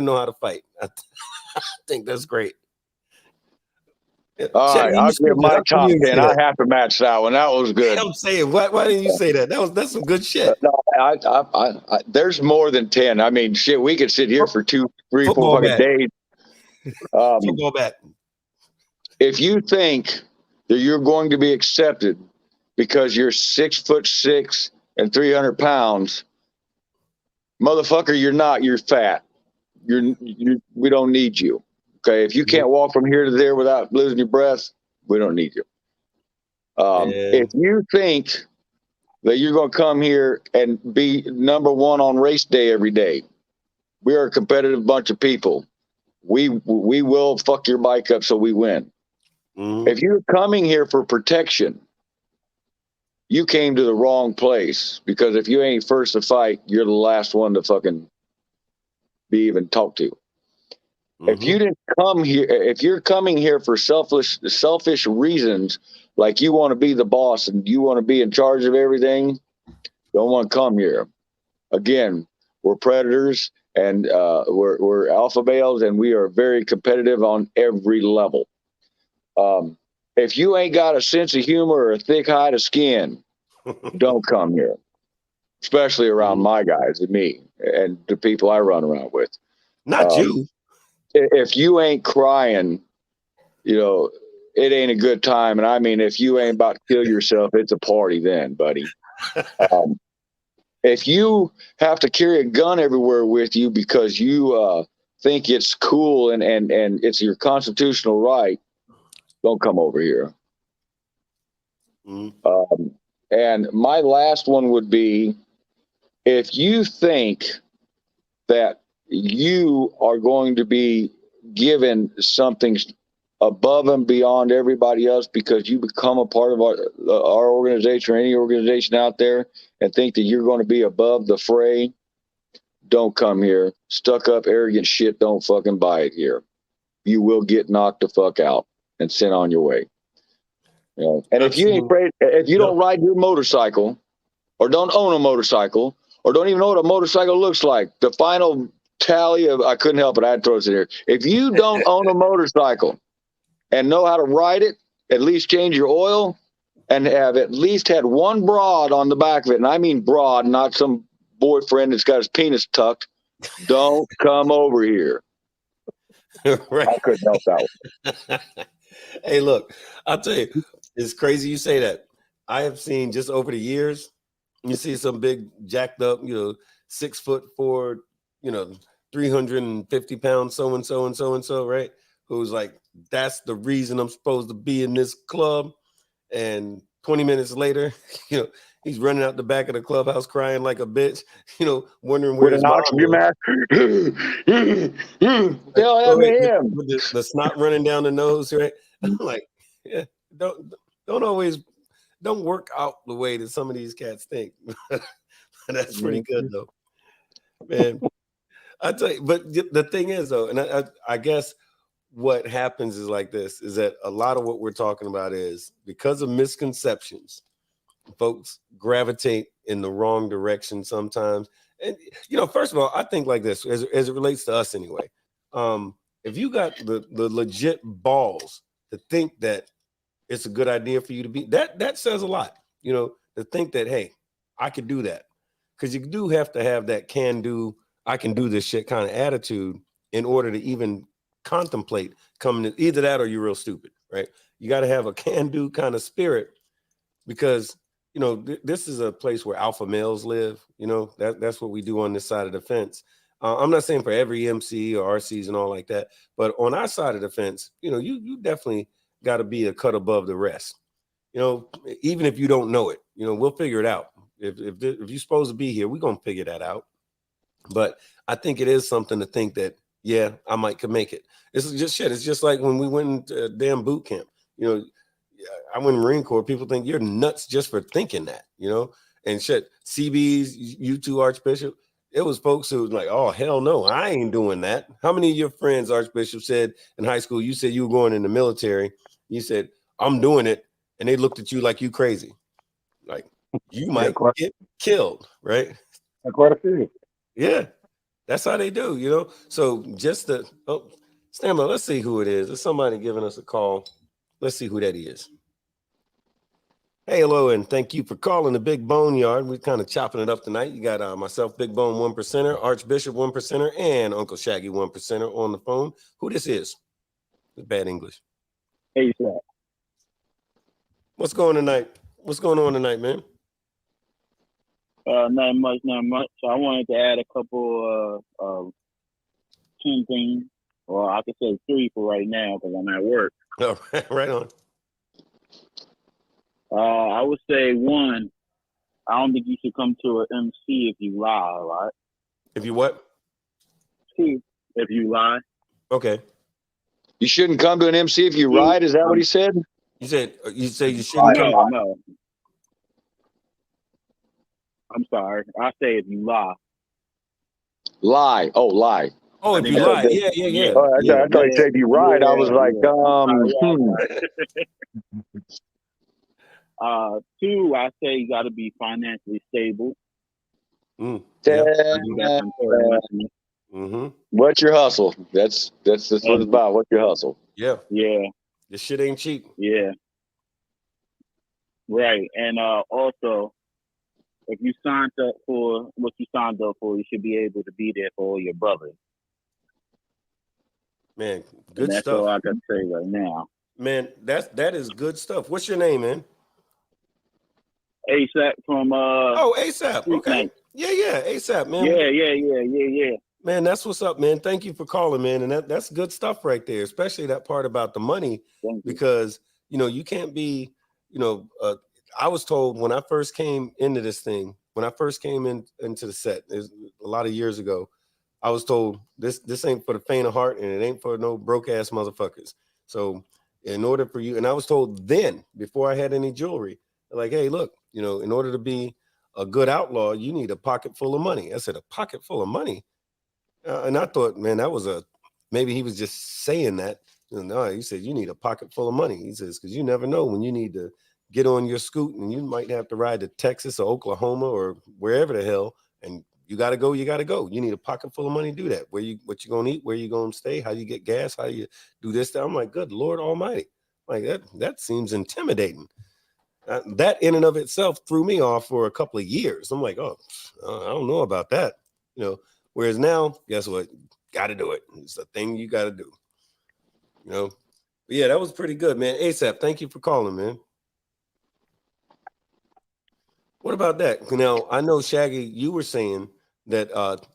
know how to fight. I think that's great. All right, I'll give my top 10. I have to match that one. That was good. I'm saying, why didn't you say that? That's some good shit. No, I, there's more than 10. I mean, shit, we could sit here for 2, 3, 4 Football fucking bat. days. Football bat. If you think that you're going to be accepted because you're 6'6" and 300 pounds, motherfucker, you're not. You're fat. We don't need you. Okay, if you can't walk from here to there without losing your breath, we don't need you. If you think that you're going to come here and be number one on race day every day, we are a competitive bunch of people. We will fuck your bike up so we win. Mm-hmm. If you're coming here for protection, you came to the wrong place, because if you ain't first to fight, you're the last one to fucking be even talked to. If you didn't come here, if you're coming here for selfish reasons, like you want to be the boss and you want to be in charge of everything, don't want to come here. Again, we're predators and we're alpha males, and we are very competitive on every level. If you ain't got a sense of humor or a thick hide of skin, don't come here, especially around my guys and me and the people I run around with. Not you. If you ain't crying you know, it ain't a good time. And I mean, if you ain't about to kill yourself, it's a party then, buddy. If you have to carry a gun everywhere with you because you think it's cool and it's your constitutional right, don't come over here. And my last one would be, if you think that you are going to be given something above and beyond everybody else because you become a part of our organization or any organization out there and think that you're going to be above the fray, don't come here. Stuck up, arrogant shit, don't fucking buy it here. You will get knocked the fuck out and sent on your way. You know? And if you ain't afraid, if you don't ride your motorcycle or don't own a motorcycle or don't even know what a motorcycle looks like, the final tally of, I couldn't help it, I had to throw it in here. If you don't own a motorcycle and know how to ride it, at least change your oil, and have at least had one broad on the back of it, and I mean broad, not some boyfriend that's got his penis tucked, don't come over here. Right. I couldn't help that one. Hey, look, I'll tell you, it's crazy you say that. I have seen just over the years, you see some big jacked up, 6'4", 350 pounds, so and so and so and so, right? Who's like, that's the reason I'm supposed to be in this club. And 20 minutes later, he's running out the back of the clubhouse crying like a bitch, wondering where his mom is. Mask. Hell happened to him. With the snot running down the nose, right? I'm like, yeah, don't work out the way that some of these cats think. That's pretty good though, man. I tell you, but the thing is though, and I guess what happens is like this, is that a lot of what we're talking about is because of misconceptions, folks gravitate in the wrong direction sometimes. And, first of all, I think like this, as it relates to us anyway, if you got the legit balls to think that it's a good idea for you to be, that says a lot, to think that, hey, I could do that. Because you do have to have that can do, I can do this shit kind of attitude in order to even contemplate coming to either that or you're real stupid, right? You got to have a can do kind of spirit because, this is a place where alpha males live. That's what we do on this side of the fence. I'm not saying for every MC or RCs and all like that, but on our side of the fence, you definitely got to be a cut above the rest. Even if you don't know it, we'll figure it out. If you're supposed to be here, we're going to figure that out. But I think it is something to think that, yeah, I might could make it. This is just shit. It's just like when we went to damn boot camp. I went in Marine Corps. People think you're nuts just for thinking that, and shit. CBs, you two Archbishop. It was folks who was like, oh, hell no, I ain't doing that. How many of your friends, Archbishop, said in high school, you said you were going in the military. You said, I'm doing it. And they looked at you like you crazy. Like, you might get killed, right? Quite a few. Yeah, that's how they do, So just stand by. Let's see who it is. There's somebody giving us a call. Let's see who that is. Hey, hello, and thank you for calling the Big Boneyard. We're kind of chopping it up tonight. You got myself, Big Bone 1%er, Archbishop 1%er, and Uncle Shaggy 1%er on the phone. Who this is? Bad English. Hey, sir. What's going on tonight, man? Not much. So I wanted to add a couple 10 things, or I could say 3 for right now because I'm at work. Oh, right on. I would say 1, I don't think you should come to an MC if you lie, right? If you what? If you lie. Okay. You shouldn't come to an MC if you ride. Is that what he said? You say you shouldn't come. No. I'm sorry. I say if you lie. Lie. Oh, lie. Oh, if you lie. Yeah. Oh, I thought you said if you ride. I was like, 2, I say you got to be financially stable. What's your hustle? That's what it's about. What's your hustle? Yeah. Yeah. This shit ain't cheap. Yeah. Right. And also, if you signed up for what you signed up for, you should be able to be there for all your brothers. Man, And good that's all stuff. I can say right now. Man, that is good stuff. What's your name, man? ASAP from Oh, ASAP. Street Okay. Night. Yeah, ASAP, man. Yeah. Man, that's what's up, man. Thank you for calling, man. And that's good stuff right there, especially that part about the money, Thank you. because you can't be, I was told when I first came into this thing, when I first came into the set, a lot of years ago, I was told this ain't for the faint of heart and it ain't for no broke ass motherfuckers. So in order for you, and I was told then before I had any jewelry, like, hey, look, in order to be a good outlaw, you need a pocket full of money. I said, a pocket full of money. And I thought, man, maybe he was just saying that. No, he said, you need a pocket full of money. He says, because you never know when you need to get on your scoot and you might have to ride to Texas or Oklahoma or wherever the hell. And you got to go. You need a pocket full of money to do that. What you going to eat? Where you going to stay? How you get gas? How you do this? That? I'm like, good Lord Almighty. Like that seems intimidating. That in and of itself threw me off for a couple of years. I'm like, oh, I don't know about that. Whereas now, guess what? Got to do it. It's a thing you got to do. But yeah, that was pretty good, man. ASAP, thank you for calling, man. What about that? Now, I know, Shaggy, you were saying that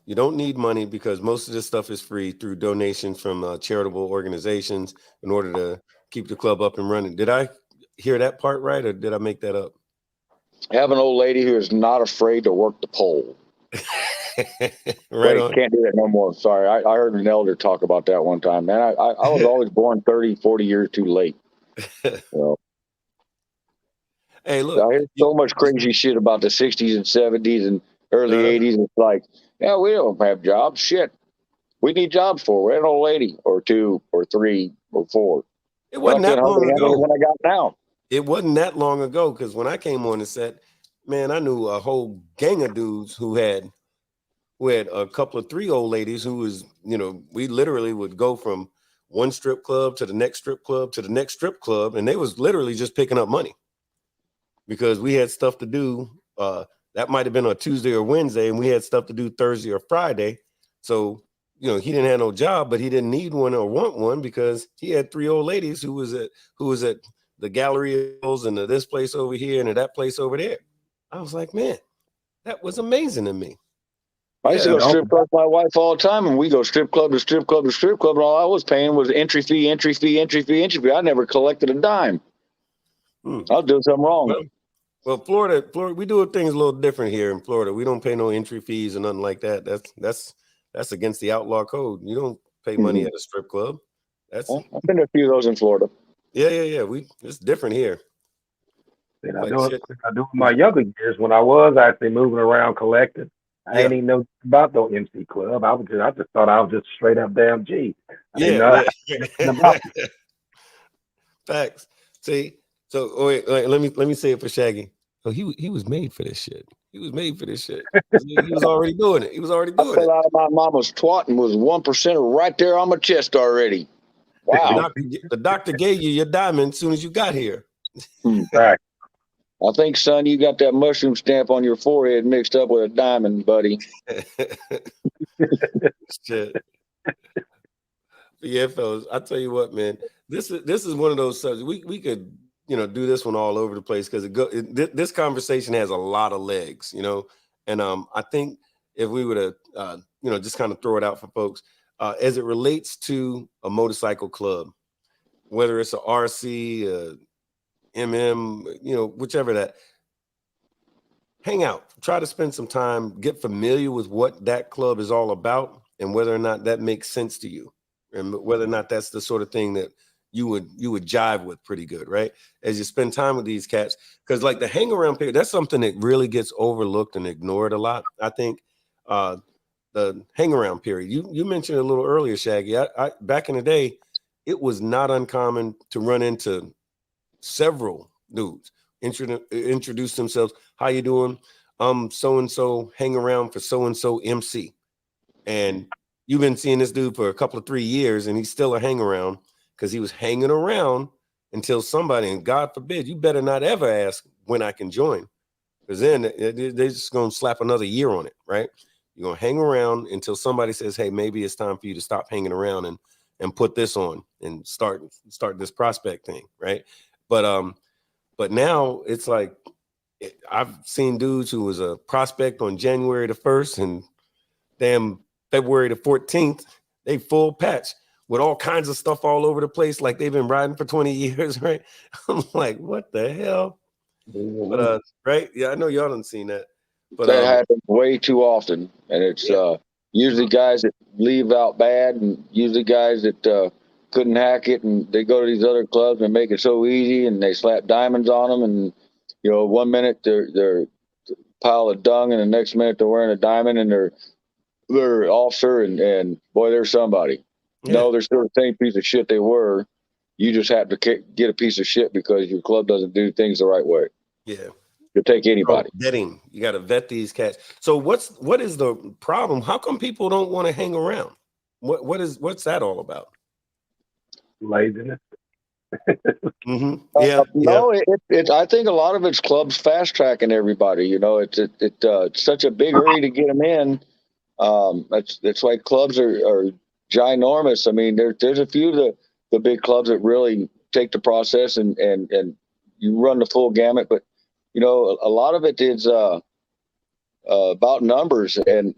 you don't need money because most of this stuff is free through donations from charitable organizations in order to keep the club up and running. Did I hear that part right, or did I make that up? Have an old lady who is not afraid to work the pole. Right Wait, on. can't do that no more. Sorry. I heard an elder talk about that one time. Man, I was always born 30, 40 years too late. Hey, look. I hear so much crazy shit about the 60s and 70s and early 80s. It's like, yeah, we don't have jobs. Shit. We need jobs for. We're an old lady or two or three or four. It wasn't I that long handle ago. what I got now. It wasn't that long ago, because when I came on the set, man, I knew a whole gang of dudes who had a couple of three old ladies who was, we literally would go from one strip club to the next strip club to the next strip club, and they was literally just picking up money because we had stuff to do. That might have been on Tuesday or Wednesday, and we had stuff to do Thursday or Friday. So, he didn't have no job, but he didn't need one or want one because he had three old ladies who was at the Gallery Hills and this place over here and that place over there. I was like, man, that was amazing to me. I used to go strip club with my wife all the time, and we go strip club to strip club to strip club, and all I was paying was entry fee. I never collected a dime. I was doing something wrong. Well, Florida, we do things a little different here in Florida. We don't pay no entry fees or nothing like that. That's against the outlaw code. You don't pay money at a strip club. I've been to a few of those in Florida. Yeah. It's different here. I do in my younger years when I was actually moving around collecting. I ain't even know about no MC club. I just thought I was just straight up damn G. I didn't know about it. Facts. See, so wait, let me say it for Shaggy. So he was made for this shit. He was made for this shit. He was already doing it. I fell out of my mama's twat and was 1% right there on my chest already. Wow. The doctor gave you your diamond as soon as you got here. Right. I think, son, you got that mushroom stamp on your forehead mixed up with a diamond, buddy. Shit. Yeah, fellas, I tell you what, man, this is one of those subjects we could do this one all over the place because this conversation has a lot of legs, and I think if we were to just kind of throw it out for folks as it relates to a motorcycle club, whether it's a RC, MM, whichever that, hang out, try to spend some time, get familiar with what that club is all about and whether or not that makes sense to you and whether or not that's the sort of thing that you would jive with pretty good, right? As you spend time with these cats, because like the hang around period, that's something that really gets overlooked and ignored a lot. I think the hang around period, you mentioned a little earlier, Shaggy. I back in the day, it was not uncommon to run into several dudes introduce themselves. How you doing? So and so hang around for so and so MC, and you've been seeing this dude for a couple of 3 years, and he's still a hang around because he was hanging around until somebody, and God forbid, you better not ever ask when I can join, because then they're just gonna slap another year on it, right? You're gonna hang around until somebody says, hey, maybe it's time for you to stop hanging around and and put this on and start this prospect thing, right? But now it's like I've seen dudes who was a prospect on January the 1st and damn February the 14th, they full patch with all kinds of stuff all over the place, like they've been riding for 20 years, right? I'm like, what the hell? But right, yeah, I know y'all done seen that, but That happens way too often, and it's usually guys that leave out bad, and usually guys that couldn't hack it, and they go to these other clubs and make it so easy, and they slap diamonds on them, and you know, 1 minute they're a pile of dung, and the next minute they're wearing a diamond, and they're officer, and boy, they're somebody. Yeah. No, they're still the same piece of shit they were. You just have to get a piece of shit because your club doesn't do things the right way. Yeah. You'll take anybody. Vetting. You got to vet these cats. So what is the problem? How come people don't want to hang around? What's that all about? Laziness. Yeah. No, I think a lot of it's clubs fast tracking everybody. You know, it's such a big hurry to get them in. That's why clubs are ginormous. I mean, there's a few of the big clubs that really take the process and you run the full gamut. But you know, a lot of it is about numbers. And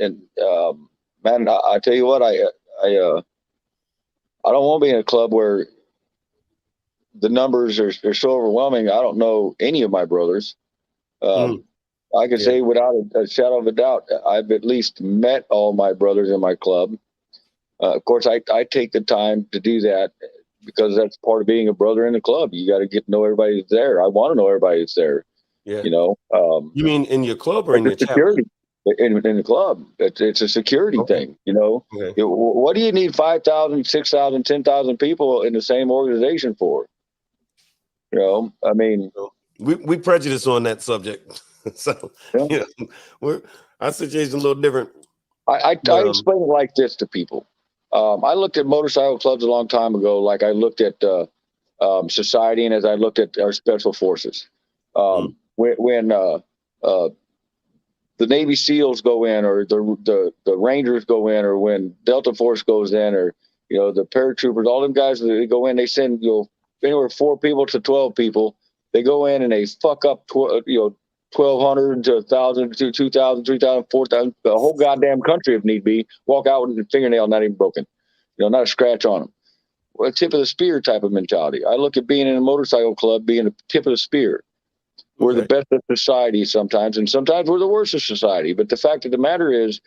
man, I tell you what, I don't want to be in a club where the numbers are so overwhelming. I don't know any of my brothers. I can say without a shadow of a doubt, I've at least met all my brothers in my club. Of course, I take the time to do that because that's part of being a brother in the club. You got to get to know everybody that's there. I want to know everybody that's there. Yeah. You know. You mean in your club or in your security? In the club, it's a security thing. You know. Okay. What do you need 5,000, 6,000, 10,000 people in the same organization for? You know, I mean, we prejudice on that subject. So you know, our situation's a little different. I explain it like this to people. I looked at motorcycle clubs a long time ago, like I looked at society, and as I looked at our special forces. When the Navy SEALs go in, or the Rangers go in, or when Delta Force goes in, or you know, the paratroopers, all them guys, they go in, they send anywhere 4 people to 12 people. They go in and they fuck up 1,200 to 1,000 to 2,000, 3,000, 4,000, the whole goddamn country if need be. Walk out with a fingernail not even broken, not a scratch on them. Well, a tip of the spear type of mentality. I look at being in a motorcycle club being the tip of the spear. We're the best of society sometimes, and sometimes we're the worst of society. But the fact of the matter is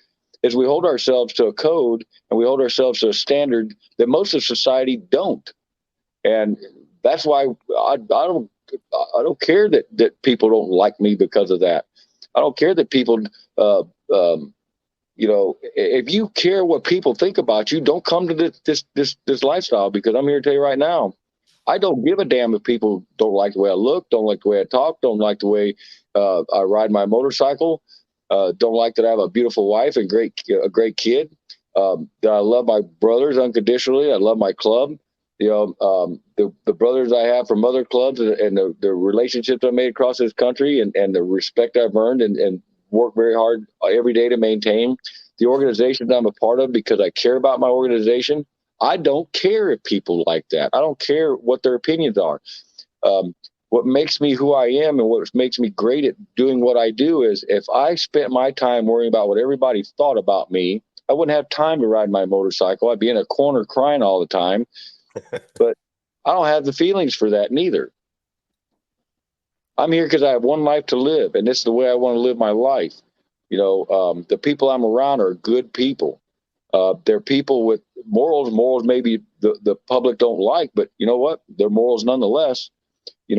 we hold ourselves to a code and we hold ourselves to a standard that most of society don't. And that's why I don't care that people don't like me because of that. I don't care that people, if you care what people think about you, don't come to this lifestyle, because I'm here to tell you right now, I don't give a damn if people don't like the way I look, don't like the way I talk, don't like the way I ride my motorcycle, don't like that I have a beautiful wife and a great kid, that I love my brothers unconditionally. I love my club. The brothers I have from other clubs and the relationships I made across this country and the respect I've earned and work very hard every day to maintain. The organizations I'm a part of because I care about my organization. I don't care if people like that. I don't care what their opinions are. What makes me who I am and what makes me great at doing what I do is if I spent my time worrying about what everybody thought about me, I wouldn't have time to ride my motorcycle. I'd be in a corner crying all the time. But I don't have the feelings for that neither. I'm here because I have one life to live, and this is the way I want to live my life. The people I'm around are good people. They're people with morals. Morals maybe the public don't like, but you know what? They're morals nonetheless. I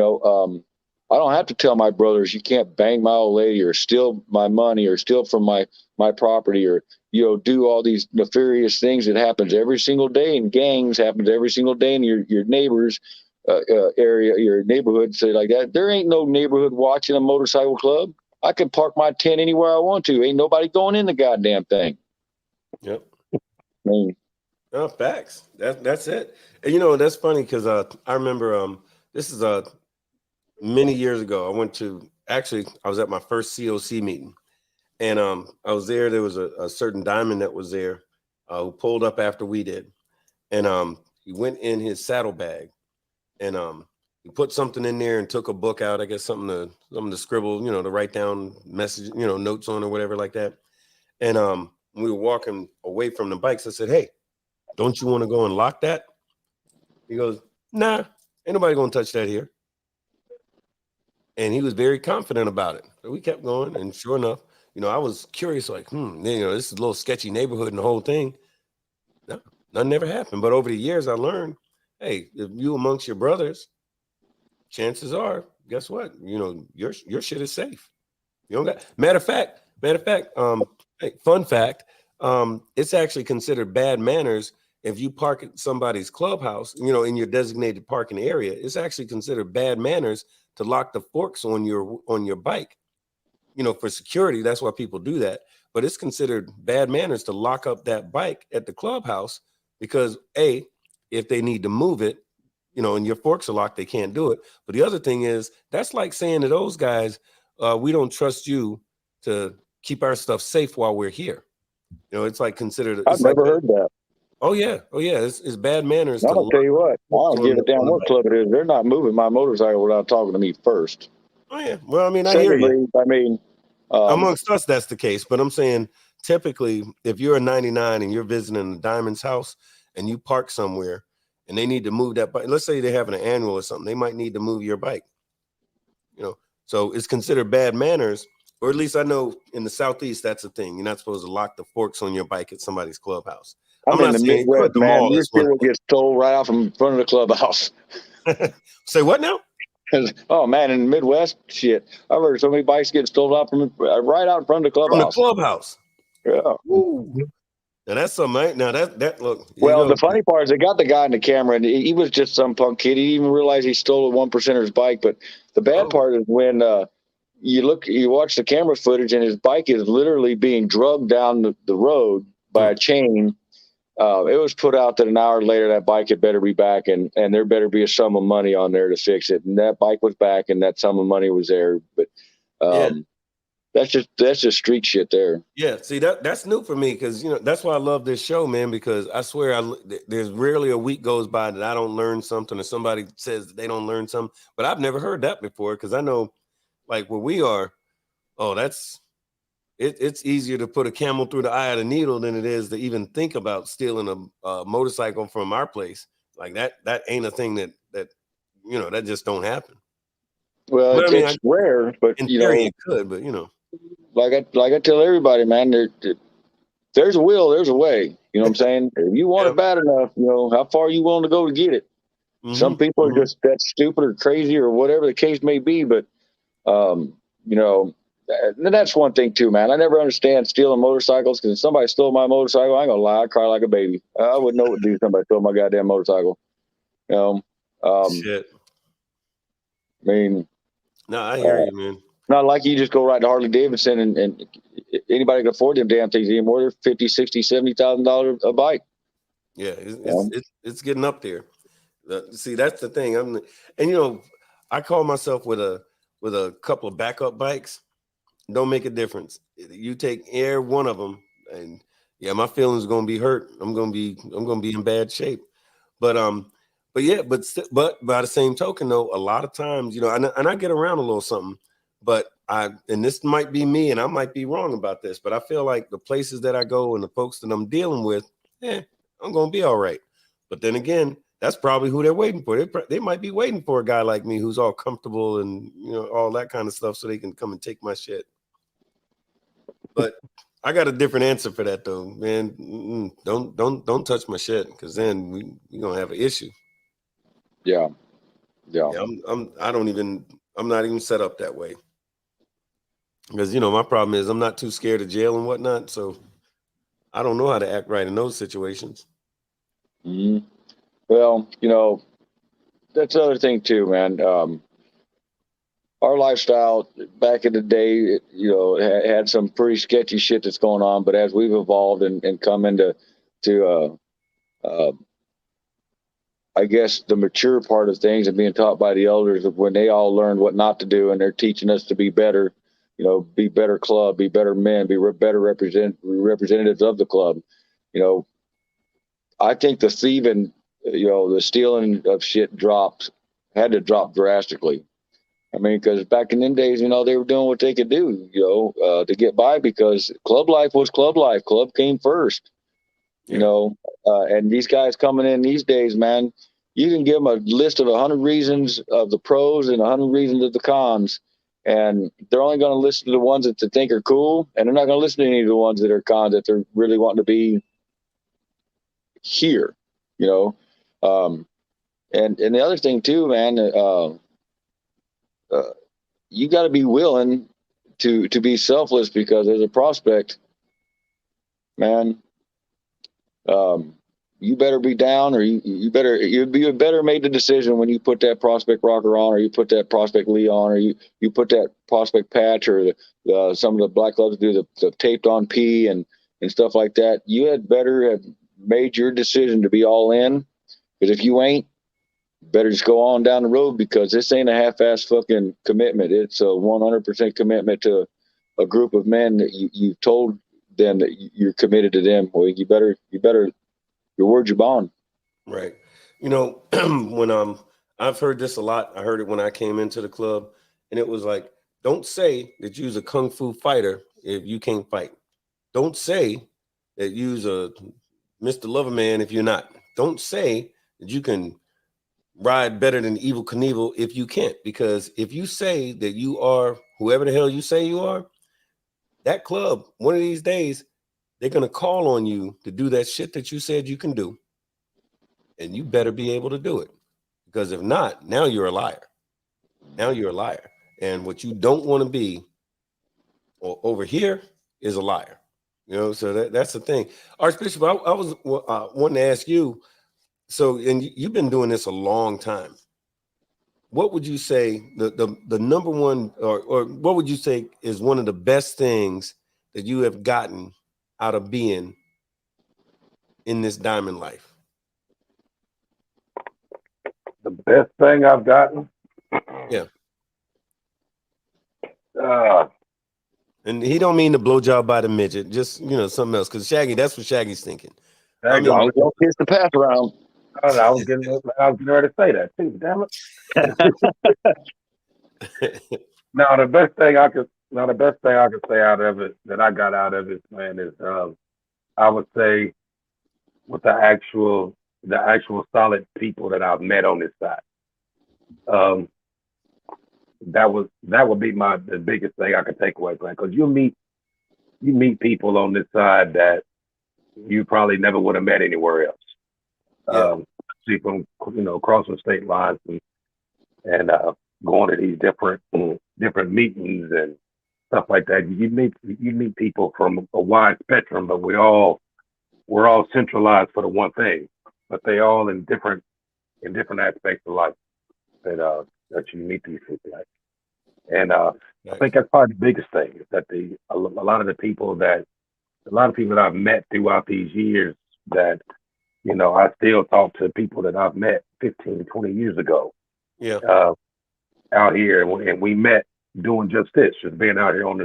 don't have to tell my brothers you can't bang my old lady or steal my money or steal from my property or do all these nefarious things that happens every single day in gangs, happens every single day in your neighbor's area, your neighborhood, say like that. There ain't no neighborhood watch in a motorcycle club. I can park my tent anywhere I want to. Ain't nobody going in the goddamn thing. Yep. No, facts. That's it. And, that's funny because I remember this is many years ago. I was at my first COC meeting, and I was there. There was a certain diamond that was there who pulled up after we did, and he went in his saddlebag, and he put something in there and took a book out, I guess something to scribble, to write down message, notes on or whatever like that. And we were walking away from the bikes. I said, "Hey, don't you want to go and lock that?" He goes, "Nah, ain't nobody gonna touch that here." And he was very confident about it. So we kept going, and sure enough, I was curious, like, this is a little sketchy neighborhood and the whole thing. No, nothing ever happened. But over the years, I learned, hey, if you amongst your brothers, chances are, guess what? Your shit is safe. You don't got. Matter of fact, hey, fun fact, it's actually considered bad manners if you park at somebody's clubhouse, in your designated parking area. It's actually considered bad manners to lock the forks on your bike, for security. That's why people do that. But it's considered bad manners to lock up that bike at the clubhouse because if they need to move it, and your forks are locked, they can't do it. But the other thing is, that's like saying to those guys, we don't trust you to keep our stuff safe while we're here. It's like considered. I've never heard that. Oh yeah. It's bad manners. I'll tell you what, I don't give a damn what club it is. They're not moving my motorcycle without talking to me first. Oh yeah. Well, I mean, I hear you. I mean, amongst us, that's the case. But I'm saying, typically, if you're a 99 and you're visiting the Diamond's house and you park somewhere and they need to move that bike, let's say they're having an annual or something, they might need to move your bike. So it's considered bad manners, or at least I know in the Southeast that's a thing. You're not supposed to lock the forks on your bike at somebody's clubhouse. I'm in the Midwest, man. Your shit will get stole right off in front of the clubhouse. Say what now? Oh man, in the Midwest, shit, I've heard so many bikes get stolen out from right out in front of the clubhouse. From the clubhouse. Yeah. Ooh. Now that's something. Right? Now that look. Well, the funny part is they got the guy in the camera, and he was just some punk kid. He didn't even realize he stole a 1%er's bike. But the bad part is when you watch the camera footage, and his bike is literally being drugged down the road by a chain. It was put out that an hour later that bike had better be back, and there better be a sum of money on there to fix it. And that bike was back, and that sum of money was there. But that's just street shit there. Yeah, see that's new for me because that's why I love this show, man. Because I swear there's rarely a week goes by that I don't learn something, or somebody says that they don't learn something. But I've never heard that before because I know, like where we are, it's easier to put a camel through the eye of the needle than it is to even think about stealing a motorcycle from our place. Like that ain't a thing that that just don't happen. Well, it's rare, but in theory it could, but like I tell everybody, man, there's a will, there's a way. You know what I'm saying? If you want it bad enough, how far are you willing to go to get it? Mm-hmm. Some people are just that stupid or crazy or whatever the case may be, but that's one thing too, man. I never understand stealing motorcycles because if somebody stole my motorcycle, I ain't gonna lie, I'd cry like a baby. I wouldn't know what to do if somebody stole my goddamn motorcycle. Shit. I mean, no, I hear you, man. Not like you just go right to Harley Davidson and anybody can afford them damn things anymore. They're $50,000, $60,000, $70,000 a bike. Yeah, it's getting up there. See, that's the thing. I call myself with a couple of backup bikes. Don't make a difference. You take one of them, and my feelings are gonna be hurt. I'm gonna be in bad shape. But by the same token, though, a lot of times, and I get around a little something, but and this might be me, and I might be wrong about this, but I feel like the places that I go and the folks that I'm dealing with, I'm gonna be all right. But then again, that's probably who they're waiting for. They might be waiting for a guy like me who's all comfortable and all that kind of stuff, so they can come and take my shit. But I got a different answer for that, though, man. Don't touch my shit, because then we're gonna have an issue. Yeah. I'm not even set up that way, because my problem is I'm not too scared of jail and whatnot, so I don't know how to act right in those situations. Mm-hmm. Well, that's the other thing too, man. Our lifestyle back in the day, had some pretty sketchy shit that's going on. But as we've evolved and come into I guess the mature part of things and being taught by the elders, of when they all learned what not to do, and they're teaching us to be better, be better club, be better men, be better representatives of the club. I think the thieving, the stealing of shit had to drop drastically. I mean, because back in them days, they were doing what they could do, to get by, because club life was club life. Club came first, and these guys coming in these days, man, you can give them a list of 100 reasons of the pros and 100 reasons of the cons, and they're only going to listen to the ones that they think are cool, and they're not going to listen to any of the ones that are cons that they're really wanting to be here, and the other thing too, man, you got to be willing to be selfless, because as a prospect, man, you better be down, or you better make the decision when you put that prospect rocker on, or you put that prospect Lee on, or you put that prospect patch, or some of the black gloves do the taped on P and stuff like that. You had better have made your decision to be all in, because if you ain't, better just go on down the road, because this ain't a half-ass fucking commitment. It's a 100% commitment to a group of men that you've told them that you're committed to them. Well, you better your word's your bond. Right. When I've heard this a lot. I heard it when I came into the club, and it was like, don't say that you's a kung fu fighter if you can't fight. Don't say that you's a Mr. Loverman if you're not. Don't say that you can ride better than Evil Knievel if you can't, because if you say that you are whoever the hell you say you are, that club, one of these days, they're going to call on you to do that shit that you said you can do, and you better be able to do it, because if not, now you're a liar. And what you don't want to be over here is a liar. So that's the thing. Archbishop, I was wanting to ask you, so, and you've been doing this a long time. What would you say the number one, or what would you say is one of the best things that you have gotten out of being in this diamond life? The best thing I've gotten? Yeah. Uh, And he don't mean the blowjob by the midget, just, something else. Because Shaggy, that's what Shaggy's thinking. I mean, Don't kiss the path around. I was getting ready to say that too. Damn it! Now the best thing I could say out of it, that I got out of it, man, is I would say with the actual solid people that I've met on this side. That would be the biggest thing I could take away, because you meet people on this side that you probably never would have met anywhere else. Yeah. See, from crossing state lines and going to these different meetings and stuff like that. You meet people from a wide spectrum, but we're all centralized for the one thing. But they all in different aspects of life that you meet these people like. And I think that's probably the biggest thing, is that a lot of the people that I've met throughout these years, that I still talk to people that I've met 15, 20 years ago. Yeah. Out here, and we met doing just this, just being out here on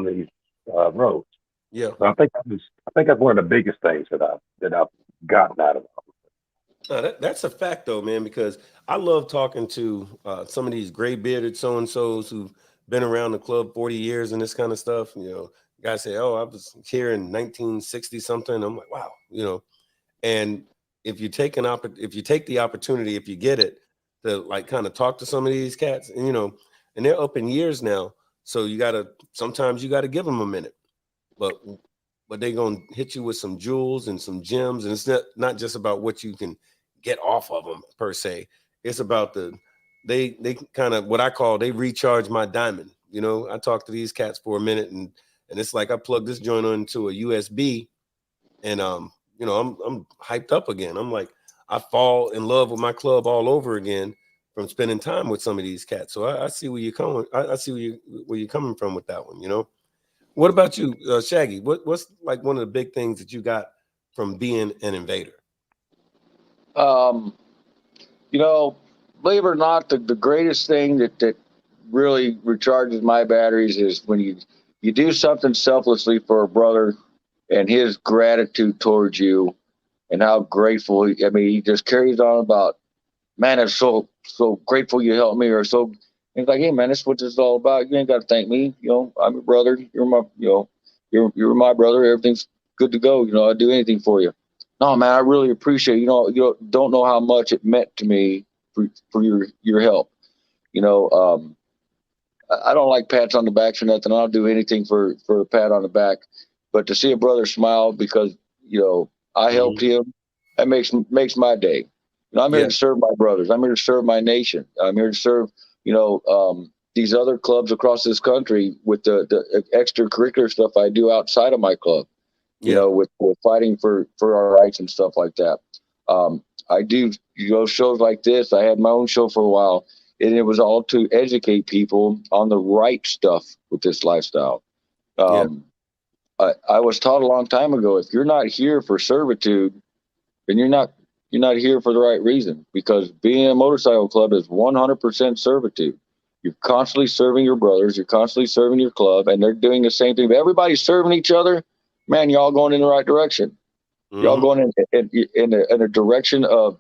these roads. Yeah. So I think that's one of the biggest things that I've gotten out of it. No, that's a fact though, man, because I love talking to some of these gray bearded so-and-sos who've been around the club 40 years and this kind of stuff. Guys say, oh, I was here in 1960 something. I'm like, wow, and if you take the opportunity, if you get it, to like kind of talk to some of these cats, and and they're up in years now, so sometimes you gotta give them a minute, but they're gonna hit you with some jewels and some gems, and it's not just about what you can get off of them per se. It's about they kind of, what I call, they recharge my diamond. I talk to these cats for a minute, and it's like I plug this joint onto a USB, and I'm hyped up again. I'm like, I fall in love with my club all over again from spending time with some of these cats. So I see where you're coming. I see where you're coming from with that one. What about you, Shaggy? What's like one of the big things that you got from being an invader? Believe it or not, the greatest thing that really recharges my batteries is when you do something selflessly for a brother, and his gratitude towards you and how grateful. He just carries on about, man, I'm so grateful you helped me, or so. He's like, hey man, that's what this is all about. You ain't got to thank me. I'm your brother. You're my, you're my brother. Everything's good to go. I'd do anything for you. No man, I really appreciate it. You don't know how much it meant to me for your help. I don't like pats on the back or nothing. I'll do anything for a pat on the back, but to see a brother smile because I helped him, that makes my day. I'm here to serve my brothers. I'm here to serve my nation. I'm here to serve these other clubs across this country with the extracurricular stuff I do outside of my club. With fighting for our rights and stuff like that. I do shows like this. I had my own show for a while, and it was all to educate people on the right stuff with this lifestyle. I was taught a long time ago, if you're not here for servitude, then you're not here for the right reason, because being a motorcycle club is 100% servitude. You're constantly serving your brothers, you're constantly serving your club, and they're doing the same thing. If everybody's serving each other, man, y'all going in the right direction. Y'all going in a direction of,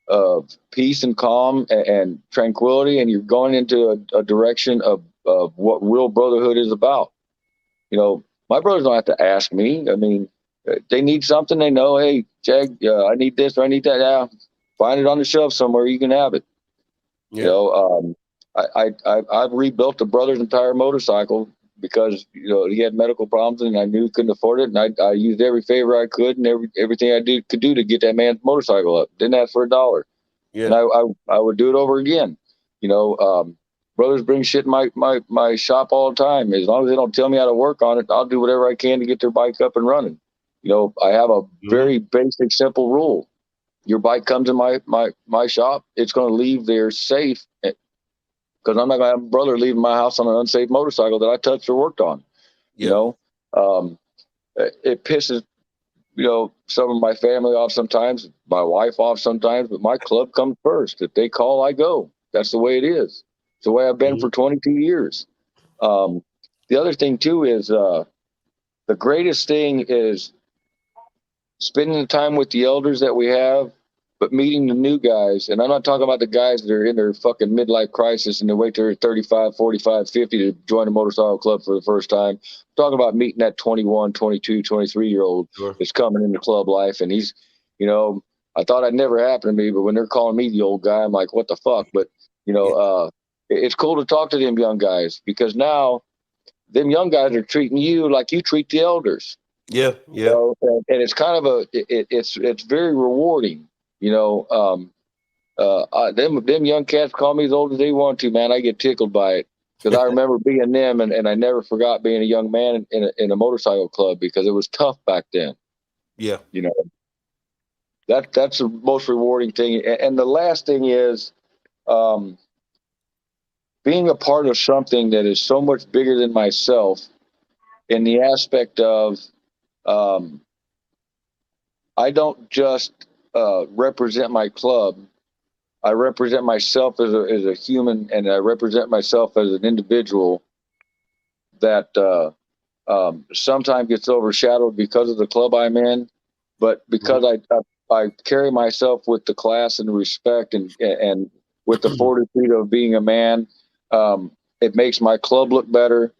of peace and calm and tranquility, and you're going into a direction of what real brotherhood is about. My brothers don't have to ask me. They need something, they know, hey, Jag, I need this or I need that. Yeah, find it on the shelf somewhere, you can have it. I've rebuilt a brother's entire motorcycle because he had medical problems and I knew he couldn't afford it, and I used every favor I could and everything I could do to get that man's motorcycle up. Didn't ask for a dollar. And I would do it over again. Brothers bring shit in my shop all the time. As long as they don't tell me how to work on it, I'll do whatever I can to get their bike up and running. I have a very basic, simple rule. Your bike comes in my shop, it's going to leave there safe, because I'm not going to have a brother leaving my house on an unsafe motorcycle that I touched or worked on. It pisses, some of my family off sometimes, my wife off sometimes, but my club comes first. If they call, I go. That's the way it is. It's the way I've been for 22 years. The other thing too is the greatest thing is spending the time with the elders that we have, but meeting the new guys. And I'm not talking about the guys that are in their fucking midlife crisis and they wait till they're 35, 45, 50 to join a motorcycle club for the first time. I'm talking about meeting that 21, 22, 23-year-old that's coming into club life. And he's, I thought it'd never happen to me, but when they're calling me the old guy, I'm like, what the fuck? But, it's cool to talk to them young guys, because now them young guys are treating you like you treat the elders. And it's kind of it's very rewarding. Them young cats call me as old as they want to, man. I get tickled by it, because I remember being them, and I never forgot being a young man in a motorcycle club, because it was tough back then. That's the most rewarding thing. And the last thing is being a part of something that is so much bigger than myself, in the aspect of I don't just represent my club. I represent myself as a human, and I represent myself as an individual that sometimes gets overshadowed because of the club I'm in, but because I carry myself with the class and respect and with the fortitude of being a man, it makes my club look better,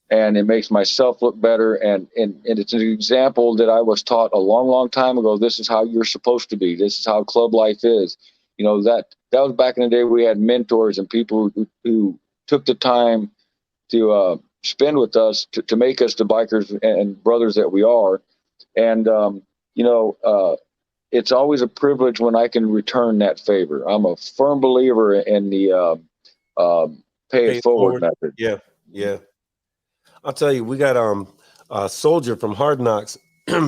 and it makes myself look better. And it's an example that I was taught a long, long time ago. This is how you're supposed to be. This is how club life is. That was back in the day. We had mentors and people who took the time to spend with us to make us the bikers and brothers that we are. And, it's always a privilege when I can return that favor. I'm a firm believer in the pay it forward method. Yeah. I'll tell you, we got a soldier from Hard Knocks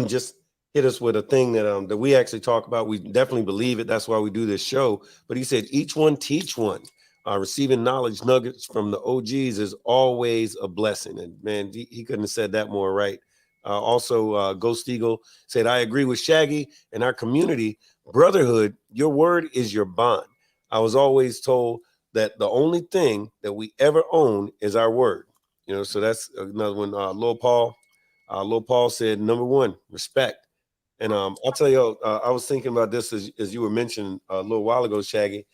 just hit us with a thing that we actually talk about. We definitely believe it. That's why we do this show. But he said, each one teach one. Receiving knowledge nuggets from the OGs is always a blessing. And man, he couldn't have said that more right. Also, Ghost Eagle said, I agree with Shaggy. In our community, brotherhood, your word is your bond. I was always told that the only thing that we ever own is our word. So that's another one. Lil Paul said, number one, respect. And I'll tell you, I was thinking about this as you were mentioning a little while ago, Shaggy.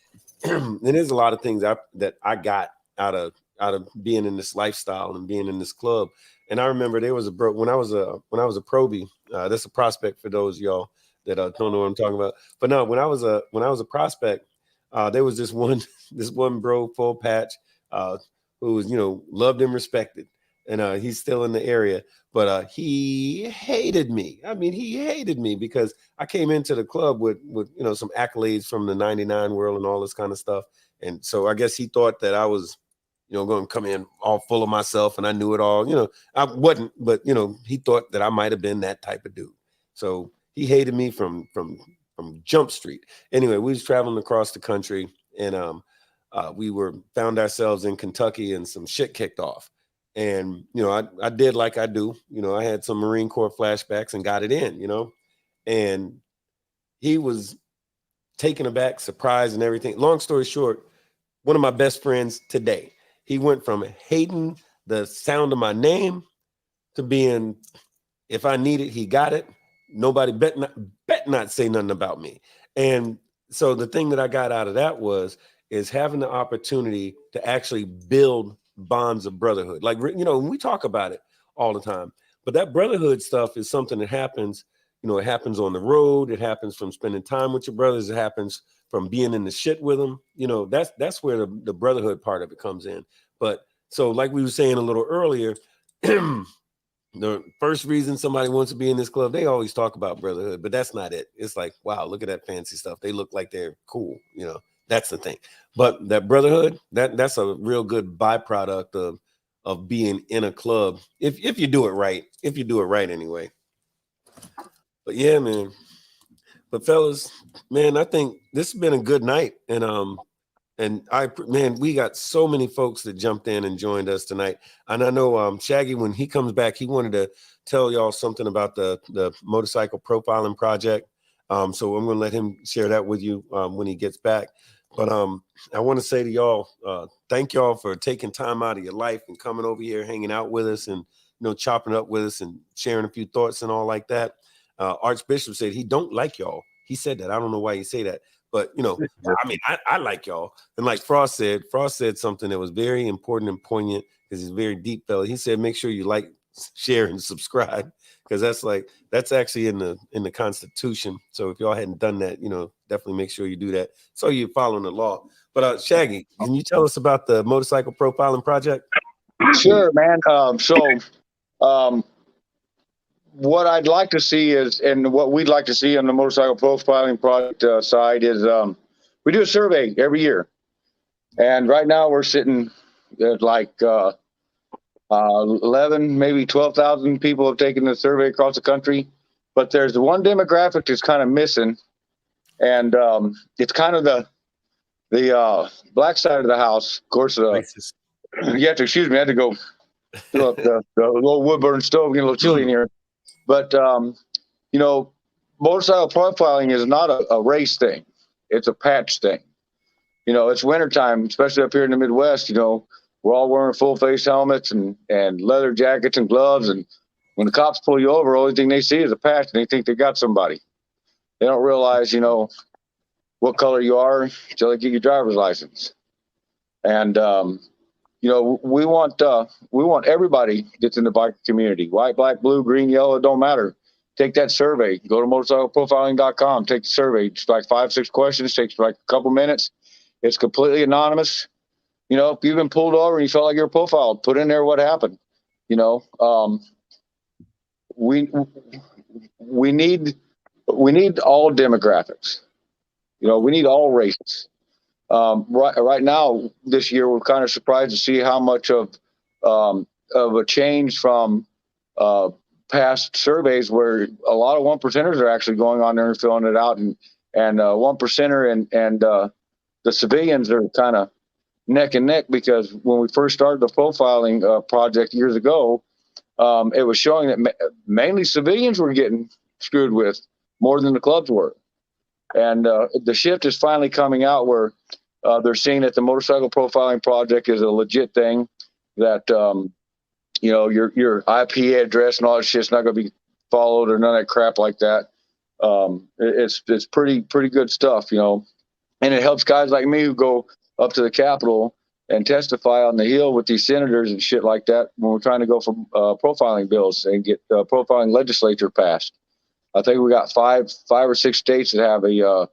And there's a lot of things that I got out of being in this lifestyle and being in this club. And I remember there was a when I was a probie. That's a prospect for those of y'all that don't know what I'm talking about. But no, when I was a prospect, there was this one this one bro, full patch, who was loved and respected, and he's still in the area. But he hated me. I mean, he hated me because I came into the club with some accolades from the '99 world and all this kind of stuff. And so I guess he thought that I was, going to come in all full of myself and I knew it all. I wasn't, but he thought that I might have been that type of dude. So he hated me from Jump Street. Anyway, we was traveling across the country, and we found ourselves in Kentucky, and some shit kicked off. And I did like I do. I had some Marine Corps flashbacks and got it in. And he was taken aback, surprised, and everything. Long story short, one of my best friends today. He went from hating the sound of my name to being, if I need it, he got it. Nobody bet not say nothing about me. And so the thing that I got out of that is having the opportunity to actually build bonds of brotherhood. Like, we talk about it all the time, but that brotherhood stuff is something that happens, it happens on the road. It happens from spending time with your brothers. It happens from being in the shit with them. That's where the brotherhood part of it comes in. But so like we were saying a little earlier, the first reason somebody wants to be in this club, they always talk about brotherhood, but that's not it. It's like, wow, look at that fancy stuff. They look like they're cool. That's the thing. But that brotherhood, that's a real good byproduct of being in a club. If you do it right, anyway. But yeah, man. But fellas, man, I think this has been a good night. And we got so many folks that jumped in and joined us tonight. And I know Shaggy, when he comes back, he wanted to tell y'all something about the motorcycle profiling project. So I'm going to let him share that with you when he gets back. But I want to say to y'all, thank y'all for taking time out of your life and coming over here, hanging out with us, and chopping up with us and sharing a few thoughts and all like that. Archbishop said he don't like y'all. He said that. I don't know why he say that. But, I mean, I like y'all. And like Frost said something that was very important and poignant because he's a very deep fella. He said, make sure you like, share, and subscribe, because that's actually in the Constitution. So if y'all hadn't done that, definitely make sure you do that. So you're following the law. But Shaggy, can you tell us about the motorcycle profiling project? Sure, man. What I'd like to see is, and what we'd like to see on the motorcycle profiling project side is, we do a survey every year. And right now we're sitting at like 11, maybe 12,000 people have taken the survey across the country. But there's one demographic that's kind of missing. And it's kind of the black side of the house. Of course, you have to excuse me. I had to go fill up the little wood burning stove, get a little chilly in here. But, motorcycle profiling is not a race thing. It's a patch thing. It's wintertime, especially up here in the Midwest. We're all wearing full face helmets and leather jackets and gloves. And when the cops pull you over, the only thing they see is a patch, and they think they got somebody. They don't realize, what color you are until they get your driver's license. And, we want everybody that's in the biker community, white, black, blue, green, yellow, it don't matter. Take that survey. Go to motorcycleprofiling.com. Take the survey. It's like 5-6 questions. Takes like a couple minutes. It's completely anonymous. If you've been pulled over and you felt like you're profiled, put in there what happened. We need all demographics. We need all races. Right now, this year, we're kind of surprised to see how much of a change from past surveys, where a lot of 1%ers are actually going on there and filling it out, and 1%er and the civilians are kind of neck and neck, because when we first started the profiling project years ago, it was showing that mainly civilians were getting screwed with more than the clubs were. And the shift is finally coming out where they're seeing that the motorcycle profiling project is a legit thing, that, your IP address and all that shit's not going to be followed or none of that crap like that. It's pretty good stuff, you know, and it helps guys like me who go up to the Capitol and testify on the Hill with these senators and shit like that when we're trying to go for profiling bills and get profiling legislature passed. I think we got five or six states that have a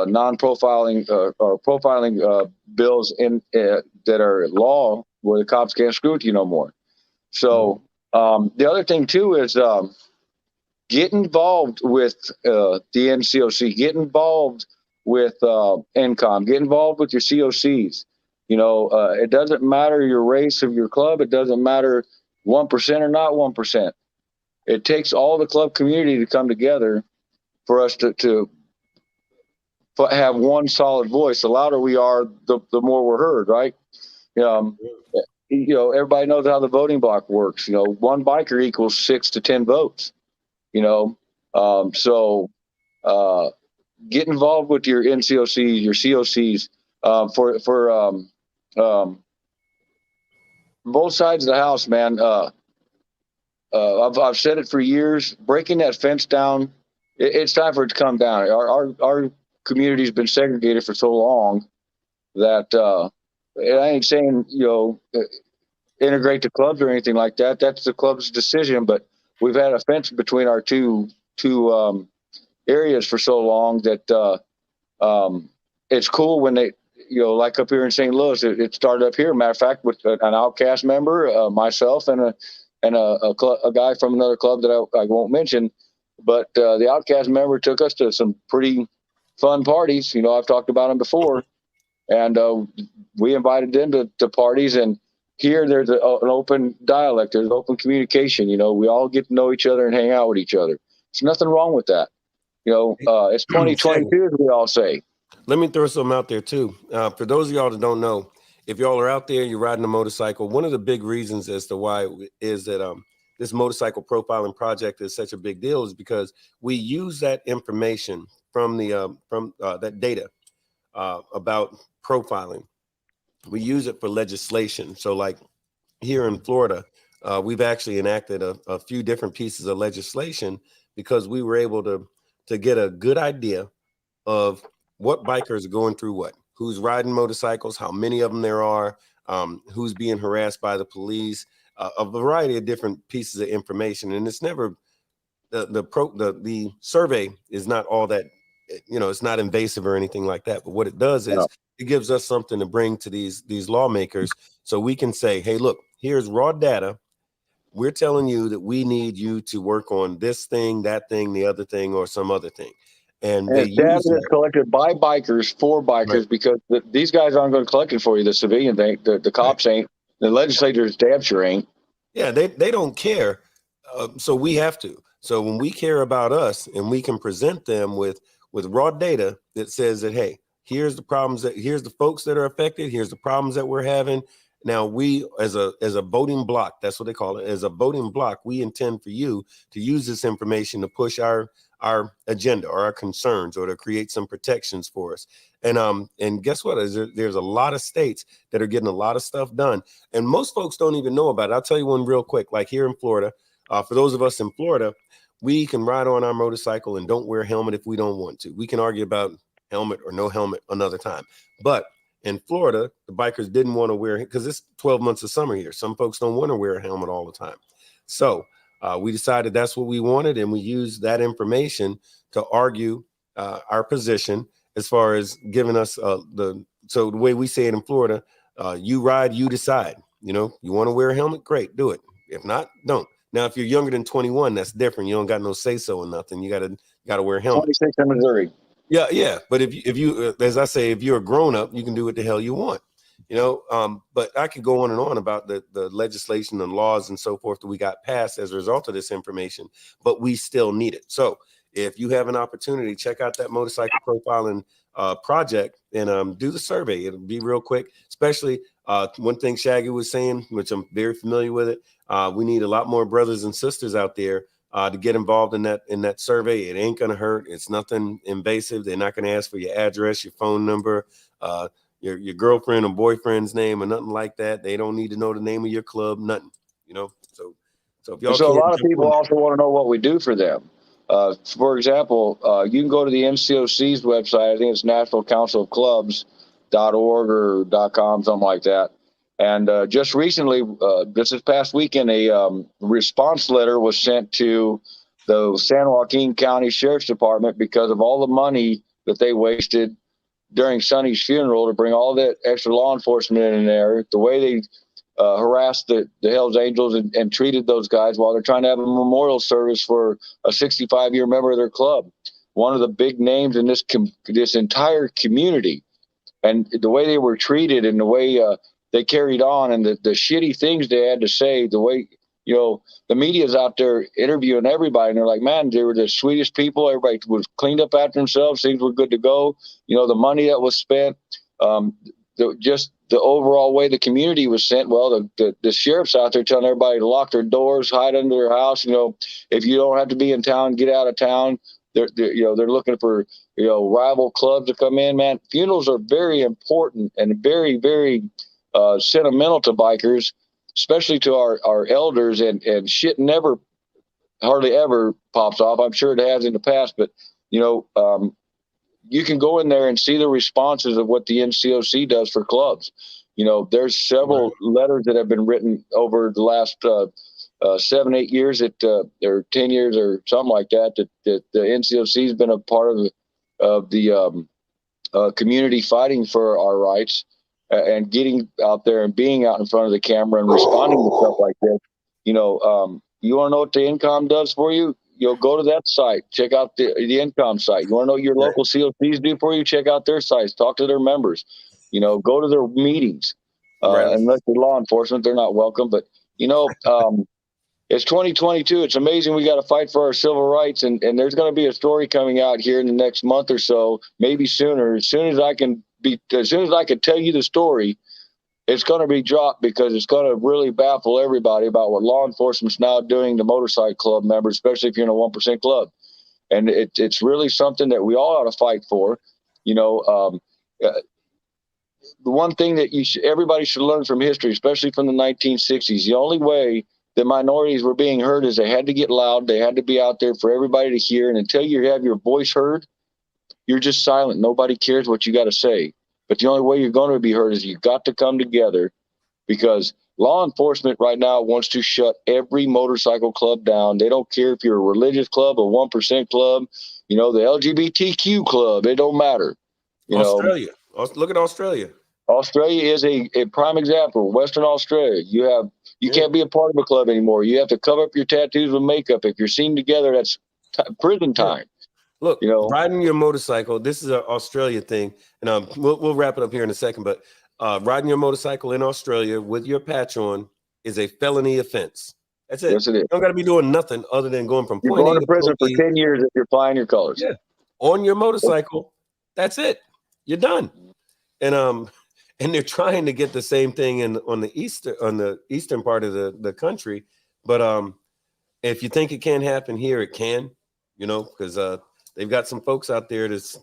non-profiling or profiling bills in that are law where the cops can't screw with you no more. So the other thing too is get involved with the NCOC, get involved with NCOM, get involved with your COCs. You know, it doesn't matter your race of your club. It doesn't matter 1% or not 1%. It takes all the club community to come together for us to have one solid voice. The louder we are, the more we're heard, right? You know, everybody knows how the voting block works. You know, one biker equals 6 to 10 votes. You know, so get involved with your NCOCs, your COCs, for both sides of the house, man. I've said it for years. Breaking that fence down, it's time for it to come down. Our community's been segregated for so long that I ain't saying, you know, integrate the clubs or anything like that. That's the club's decision. But we've had a fence between our two areas for so long that it's cool when they, you know, like up here in St. Louis, it started up here. Matter of fact, with an Outcast member, myself, and a guy from another club that I won't mention. But the Outcast member took us to some pretty fun parties. You know, I've talked about them before, and we invited them to parties. And here there's an open dialect, there's open communication. You know, we all get to know each other and hang out with each other. There's nothing wrong with that. You know, it's 2022, as we all say. Let me throw something out there too. For those of y'all that don't know, if y'all are out there, you're riding a motorcycle, one of the big reasons as to why is that this motorcycle profiling project is such a big deal is because we use that information from the that data about profiling. We use it for legislation. So like here in Florida, we've actually enacted a few different pieces of legislation because we were able to get a good idea of what bikers are going through what, who's riding motorcycles, how many of them there are, who's being harassed by the police, a variety of different pieces of information. And it's never the survey is not all that, you know, it's not invasive or anything like that. But what it does is it gives us something to bring to these lawmakers so we can say, hey, look, here's raw data. We're telling you that we need you to work on this thing, that thing, the other thing, or some other thing. And they use it's collected by bikers for bikers, right? Because these guys aren't going to collect it for you. The civilian ain't, the cops ain't, the legislators damn sure ain't. Yeah, they don't care. So we have to. So when we care about us and we can present them with raw data that says that, hey, here's the problems, here's the folks that are affected, here's the problems that we're having. Now we, as a voting block, that's what they call it, as a voting block, we intend for you to use this information to push our agenda or our concerns or to create some protections for us. And guess what? There's a lot of states that are getting a lot of stuff done. And most folks don't even know about it. I'll tell you one real quick, like here in Florida, for those of us in Florida, we can ride on our motorcycle and don't wear a helmet if we don't want to. We can argue about helmet or no helmet another time. But in Florida, the bikers didn't want to wear it because it's 12 months of summer here. Some folks don't want to wear a helmet all the time. So we decided that's what we wanted, and we used that information to argue our position as far as giving us so the way we say it in Florida, you ride, you decide. You know, you want to wear a helmet? Great, do it. If not, don't. Now, if you're younger than 21, that's different. You don't got no say so or nothing. You gotta wear a helmet. 26 in Missouri. Yeah. But if you, as I say, if you're a grown up, you can do what the hell you want. You know, but I could go on and on about the legislation and laws and so forth that we got passed as a result of this information, but we still need it. So if you have an opportunity, check out that motorcycle profiling project and do the survey. It'll be real quick, especially one thing Shaggy was saying, which I'm very familiar with it. We need a lot more brothers and sisters out there to get involved in that survey. It ain't going to hurt. It's nothing invasive. They're not going to ask for your address, your phone number, your girlfriend or boyfriend's name or nothing like that. They don't need to know the name of your club, nothing, you know? So if y'all a lot of people also want to know what we do for them. For example, you can go to the NCOC's website. I think it's National Council of Clubs.org or .com, something like that. And just recently, this past weekend, a response letter was sent to the San Joaquin County Sheriff's Department because of all the money that they wasted during Sonny's funeral to bring all that extra law enforcement in there, the way they harassed the Hells Angels and treated those guys while they're trying to have a memorial service for a 65-year member of their club, one of the big names in this entire community. And the way they were treated and the way they carried on and the shitty things they had to say, the way, you know, the media's out there interviewing everybody and they're like, man, they were the sweetest people. Everybody was cleaned up after themselves. Things were good to go. You know, the money that was spent, just the overall way the community was sent. Well, the sheriff's out there telling everybody to lock their doors, hide under their house. You know, if you don't have to be in town, get out of town. They're looking for, rival clubs to come in, man. Funerals are very important and very, very sentimental to bikers, especially to our elders, and shit hardly ever pops off. I'm sure it has in the past, but, you can go in there and see the responses of what the NCOC does for clubs. You know, there's several letters that have been written over the last 7-8 years or 10 years or something like that the NCOC has been a part of the community fighting for our rights and getting out there and being out in front of the camera and responding to stuff like this. You want to know what the INCOM does for you? Go to that site, check out the INCOM site. You want to know what your local COCs do for you? Check out their sites, talk to their members, go to their meetings. Unless they're law enforcement, they're not welcome. But, it's 2022. It's amazing. We got to fight for our civil rights. And there's going to be a story coming out here in the next month or so, maybe sooner. As soon as I can tell you the story, it's going to be dropped because it's going to really baffle everybody about what law enforcement's now doing to motorcycle club members, especially if you're in a 1% club. And it's really something that we all ought to fight for. The one thing that everybody should learn from history, especially from the 1960s, the only way the minorities were being heard is they had to get loud. They had to be out there for everybody to hear. And until you have your voice heard, you're just silent. Nobody cares what you got to say. But the only way you're going to be heard is you've got to come together, because law enforcement right now wants to shut every motorcycle club down. They don't care if you're a religious club, a 1% club, the LGBTQ club. It don't matter. Australia. Look at Australia. Australia is a prime example. Western Australia. You can't be a part of a club anymore. You have to cover up your tattoos with makeup. If you're seen together, that's prison time. Look, riding your motorcycle, this is an Australia thing, and we'll wrap it up here in a second, but riding your motorcycle in Australia with your patch on is a felony offense. That's it. Yes, it is. You don't got to be doing nothing other than going from you're point going A to prison for 10 years if you're flying your colors. Yeah. On your motorcycle, that's it. You're done. And they're trying to get the same thing on the eastern part of the country, but if you think it can't happen here, it can, because they've got some folks out there that's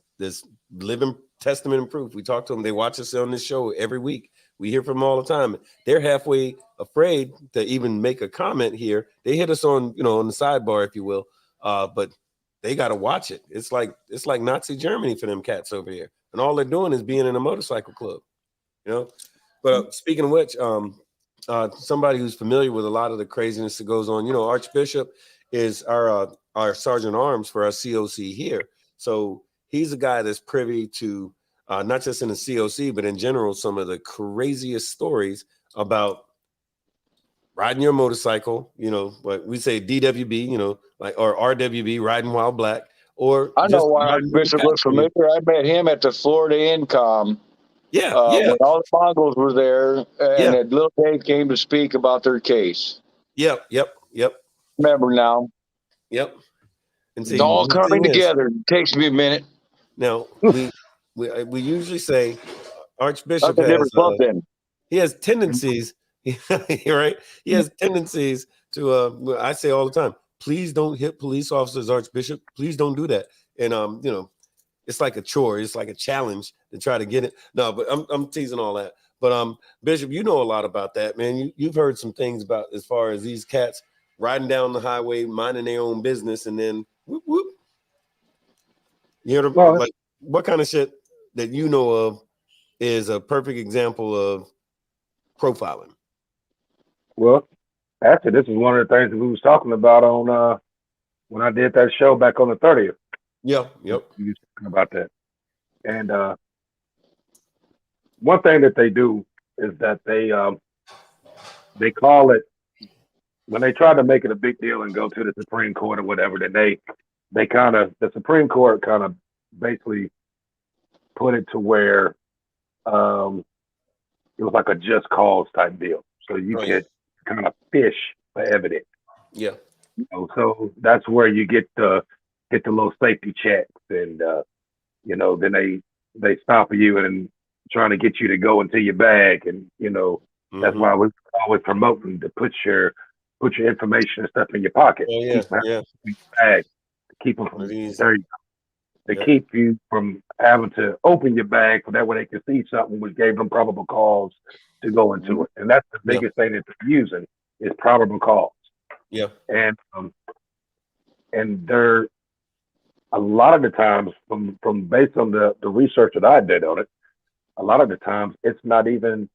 living testament and proof. We talk to them. They watch us on this show every week. We hear from them all the time. They're halfway afraid to even make a comment here. They hit us on the sidebar, if you will, but they got to watch it. It's like Nazi Germany for them cats over here, and all they're doing is being in a motorcycle club. But speaking of which, somebody who's familiar with a lot of the craziness that goes on, Archbishop is our sergeant arms for our COC here. So he's a guy that's privy to not just in the COC, but in general, some of the craziest stories about riding your motorcycle, what we say DWB, or RWB, riding while black. Or I know why Archbishop looks familiar. I met him at the Florida INCOM. Yeah, when all the Mongols were there, and that little Dave came to speak about their case. Yep. Remember now. Yep. And see, it's all coming together. It takes me a minute. Now we usually say Archbishop he has tendencies, right? He has tendencies to I say all the time, please don't hit police officers, Archbishop. Please don't do that. And it's like a chore. It's like a challenge to try to get it. No, but I'm teasing all that. But Bishop, you know a lot about that, man. You've heard some things about as far as these cats riding down the highway, minding their own business, and then whoop, whoop. You know, Well, like what kind of shit that you know of is a perfect example of profiling? well, actually, this is one of the things that we was talking about on when I did that show back on the 30th. Yeah, yep. We was talking about that. And one thing that they do is that they call it, when they try to make it a big deal and go to the Supreme Court or whatever, then they kind of, the Supreme Court kind of basically put it to where it was like a just cause type deal. So you could kind of fish for evidence. Yeah. You know, so that's where you get the little safety checks, and you know, then they stop you and trying to get you to go into your bag, and you know, that's why we're always promoting to put your information and stuff in your pocket. Oh, yeah, Keep them yeah. in your bag to keep them from dirty. To keep you from having to open your bag, so that way they can see something which gave them probable cause to go into it. And that's the biggest thing that they're using is probable cause. Yeah. And they're a lot of the times from based on the research that I did on it, a lot of the times it's not even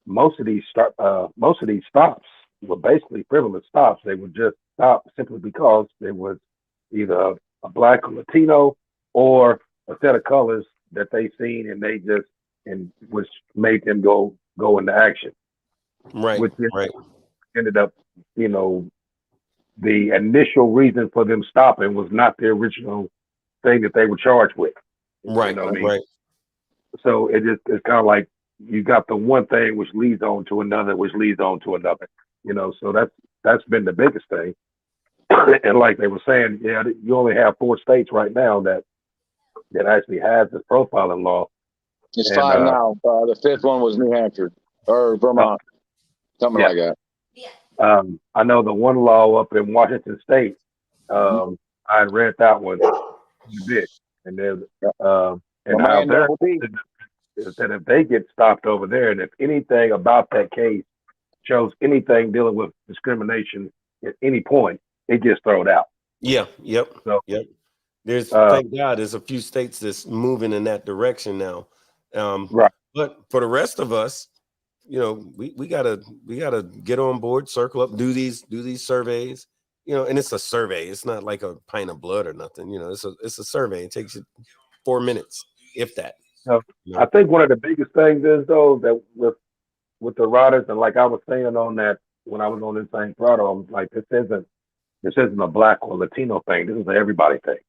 most of these stops were basically frivolous stops. They would just stop simply because there was either a black or Latino or a set of colors that they seen, and they just which made them go into action. Right. Which right. ended up, you know, the initial reason for them stopping was not the original thing that they were charged with. Right. You know what I mean? Right. So it's kind of like you got the one thing which leads on to another, which leads on to another. You know, so that's been the biggest thing. And like they were saying, yeah, you only have 4 states right now that actually has this profiling law. It's 5 now. The 5th one was New Hampshire or Vermont, something like that. I know the one law up in Washington State. I had read that one a bit, and then and how they're that if they get stopped over there, and if anything about that case shows anything dealing with discrimination at any point, it gets thrown out. Yeah. Yep. So, yep. There's thank God there's a few states that's moving in that direction now. Right. But for the rest of us, you know, we gotta get on board, circle up, do these surveys, you know, and it's a survey. It's not like a pint of blood or nothing, you know, it's a survey. It takes you 4 minutes, if that. So, you know? I think one of the biggest things is though that with the riders, and like I was saying on that when I was on this thing, I'm like, this isn't a black or Latino thing. This is an everybody thing.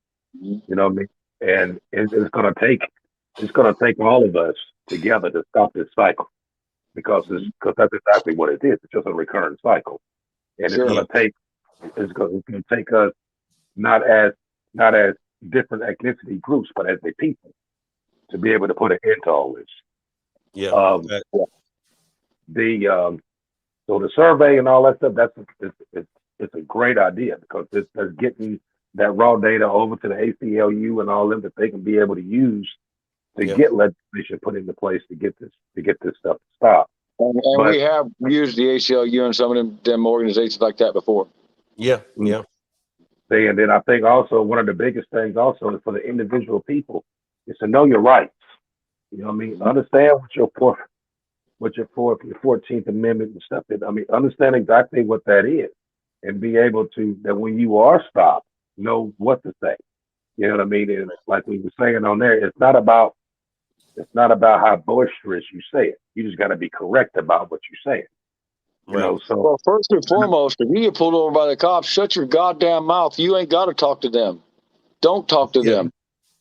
You know what I mean? And it's gonna take all of us together to stop this cycle, because that's exactly what it is. It's just a recurrent cycle, and it's gonna take us not as different ethnicity groups, but as a people, to be able to put an end to all this. Yeah. So the survey and all that stuff, it's a great idea, because they're getting that raw data over to the ACLU and all them that they can be able to use to get legislation put into place to get this stuff to stop. And we have used the ACLU and some of them organizations like that before. Yeah. Yeah. And then I think also one of the biggest things also is for the individual people is to know your rights. You know what I mean? Understand what your 14th Amendment and stuff is. I mean, understand exactly what that is, and be able to, that when you are stopped, know what to say. You know what I mean? And like we were saying on there, it's not about how boisterous you say it. You just got to be correct about what you're saying. You know, so well, first and foremost, if you get pulled over by the cops, shut your goddamn mouth. You ain't got to talk to them. Don't talk to them.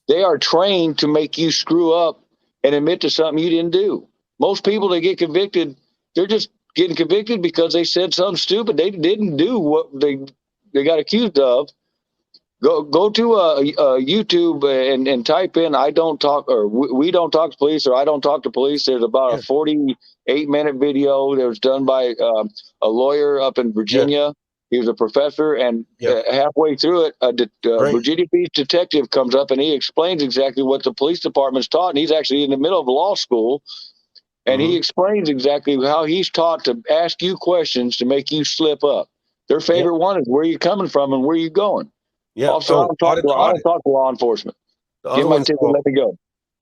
They are trained to make you screw up and admit to something you didn't do. Most people that get convicted, they're just getting convicted because they said something stupid. They didn't do what they got accused of. Go to YouTube and type in "I don't talk" or "We don't talk to police" or "I don't talk to police." There's about a 48-minute video that was done by a lawyer up in Virginia. He was a professor, and halfway through it, a Virginia Beach detective comes up and he explains exactly what the police department's taught. And he's actually in the middle of law school, and he explains exactly how he's taught to ask you questions to make you slip up. Their favorite one is where you coming from and where you going. Yeah. Officer, I don't talk to law enforcement. The Give other my one's ticket and let me go.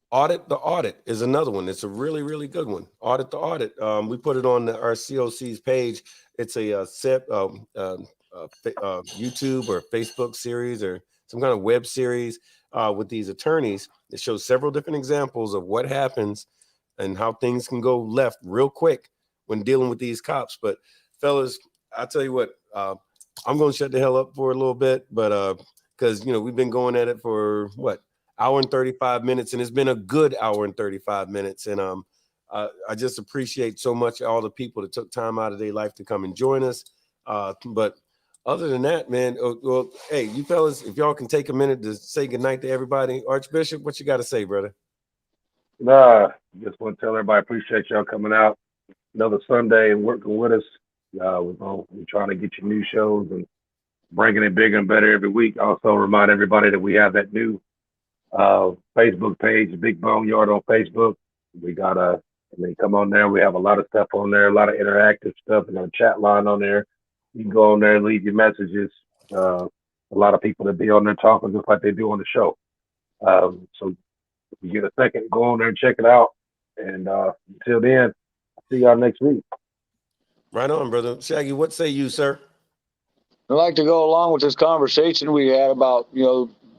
Audit the Audit is another one. It's a really, really good one. Audit the Audit. We put it on our COC's page. It's a YouTube or Facebook series or some kind of web series with these attorneys. It shows several different examples of what happens and how things can go left real quick when dealing with these cops. But fellas, I tell you what, I'm going to shut the hell up for a little bit, but because we've been going at it for what, hour and 35 minutes, and it's been a good hour and 35 minutes. And I just appreciate so much all the people that took time out of their life to come and join us. But other than that, man, well, hey, you fellas, if y'all can take a minute to say goodnight to everybody. Archbishop, what you got to say, brother? Nah, just want to tell everybody appreciate y'all coming out another Sunday and working with us. We're trying to get you new shows and bringing it bigger and better every week. Also remind everybody that we have that new Facebook page, Big Boneyard on Facebook. We got come on there. We have a lot of stuff on there, a lot of interactive stuff. We got a chat line on there. You can go on there and leave your messages. A lot of people that be on there talking just like they do on the show. So if you get a second, go on there and check it out. And until then, see y'all next week. Right on, brother. Shaggy, what say you, sir? I'd like to go along with this conversation we had about,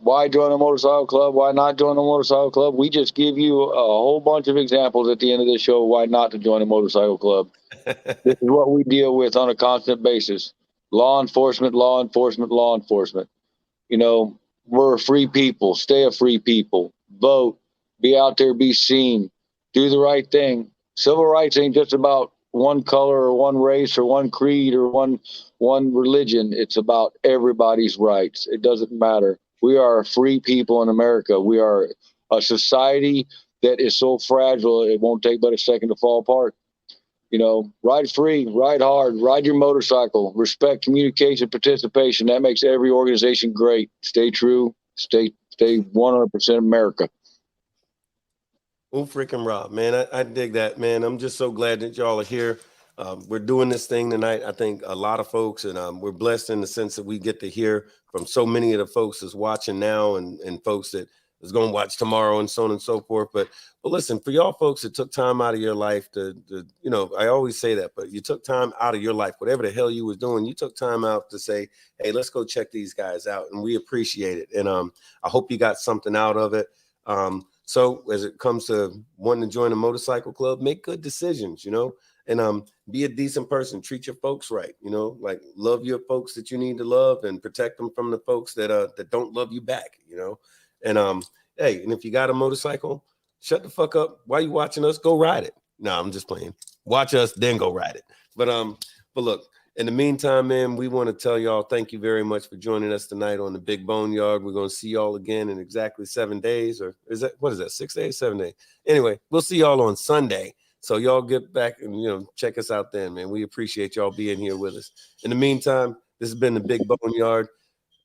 why join a motorcycle club, why not join a motorcycle club. We just give you a whole bunch of examples at the end of the show why not to join a motorcycle club. This is what we deal with on a constant basis. Law enforcement, law enforcement, law enforcement. We're a free people. Stay a free people. Vote. Be out there, be seen. Do the right thing. Civil rights ain't just about one color or one race or one creed or one religion. It's about everybody's rights. It doesn't matter. We are a free people in America. We are a society that is so fragile it won't take but a second to fall apart. Ride free, ride hard, ride your motorcycle, respect, communication, participation. That makes every organization great. Stay true, stay 100% America. Oh, freaking Rob, man. I dig that, man. I'm just so glad that y'all are here. We're doing this thing tonight. I think a lot of folks, and we're blessed in the sense that we get to hear from so many of the folks that's watching now and folks that is going to watch tomorrow and so on and so forth. But listen, for y'all folks that took time out of your life to I always say that, but you took time out of your life, whatever the hell you was doing, you took time out to say, hey, let's go check these guys out. And we appreciate it. And I hope you got something out of it. So as it comes to wanting to join a motorcycle club, make good decisions, and be a decent person. Treat your folks right, like love your folks that you need to love and protect them from the folks that don't love you back, And hey, and if you got a motorcycle, shut the fuck up. While you watching us, go ride it. No, I'm just playing. Watch us, then go ride it. But look, in the meantime, man, we want to tell y'all thank you very much for joining us tonight on the Big Boneyard. We're going to see y'all again in exactly 7 days, or what is that, 6 days, 7 days? Anyway, we'll see y'all on Sunday. So y'all get back and, check us out then, man. We appreciate y'all being here with us. In the meantime, this has been the Big Boneyard.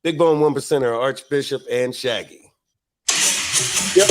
Big Bone 1%er, Archbishop and Shaggy. Yep.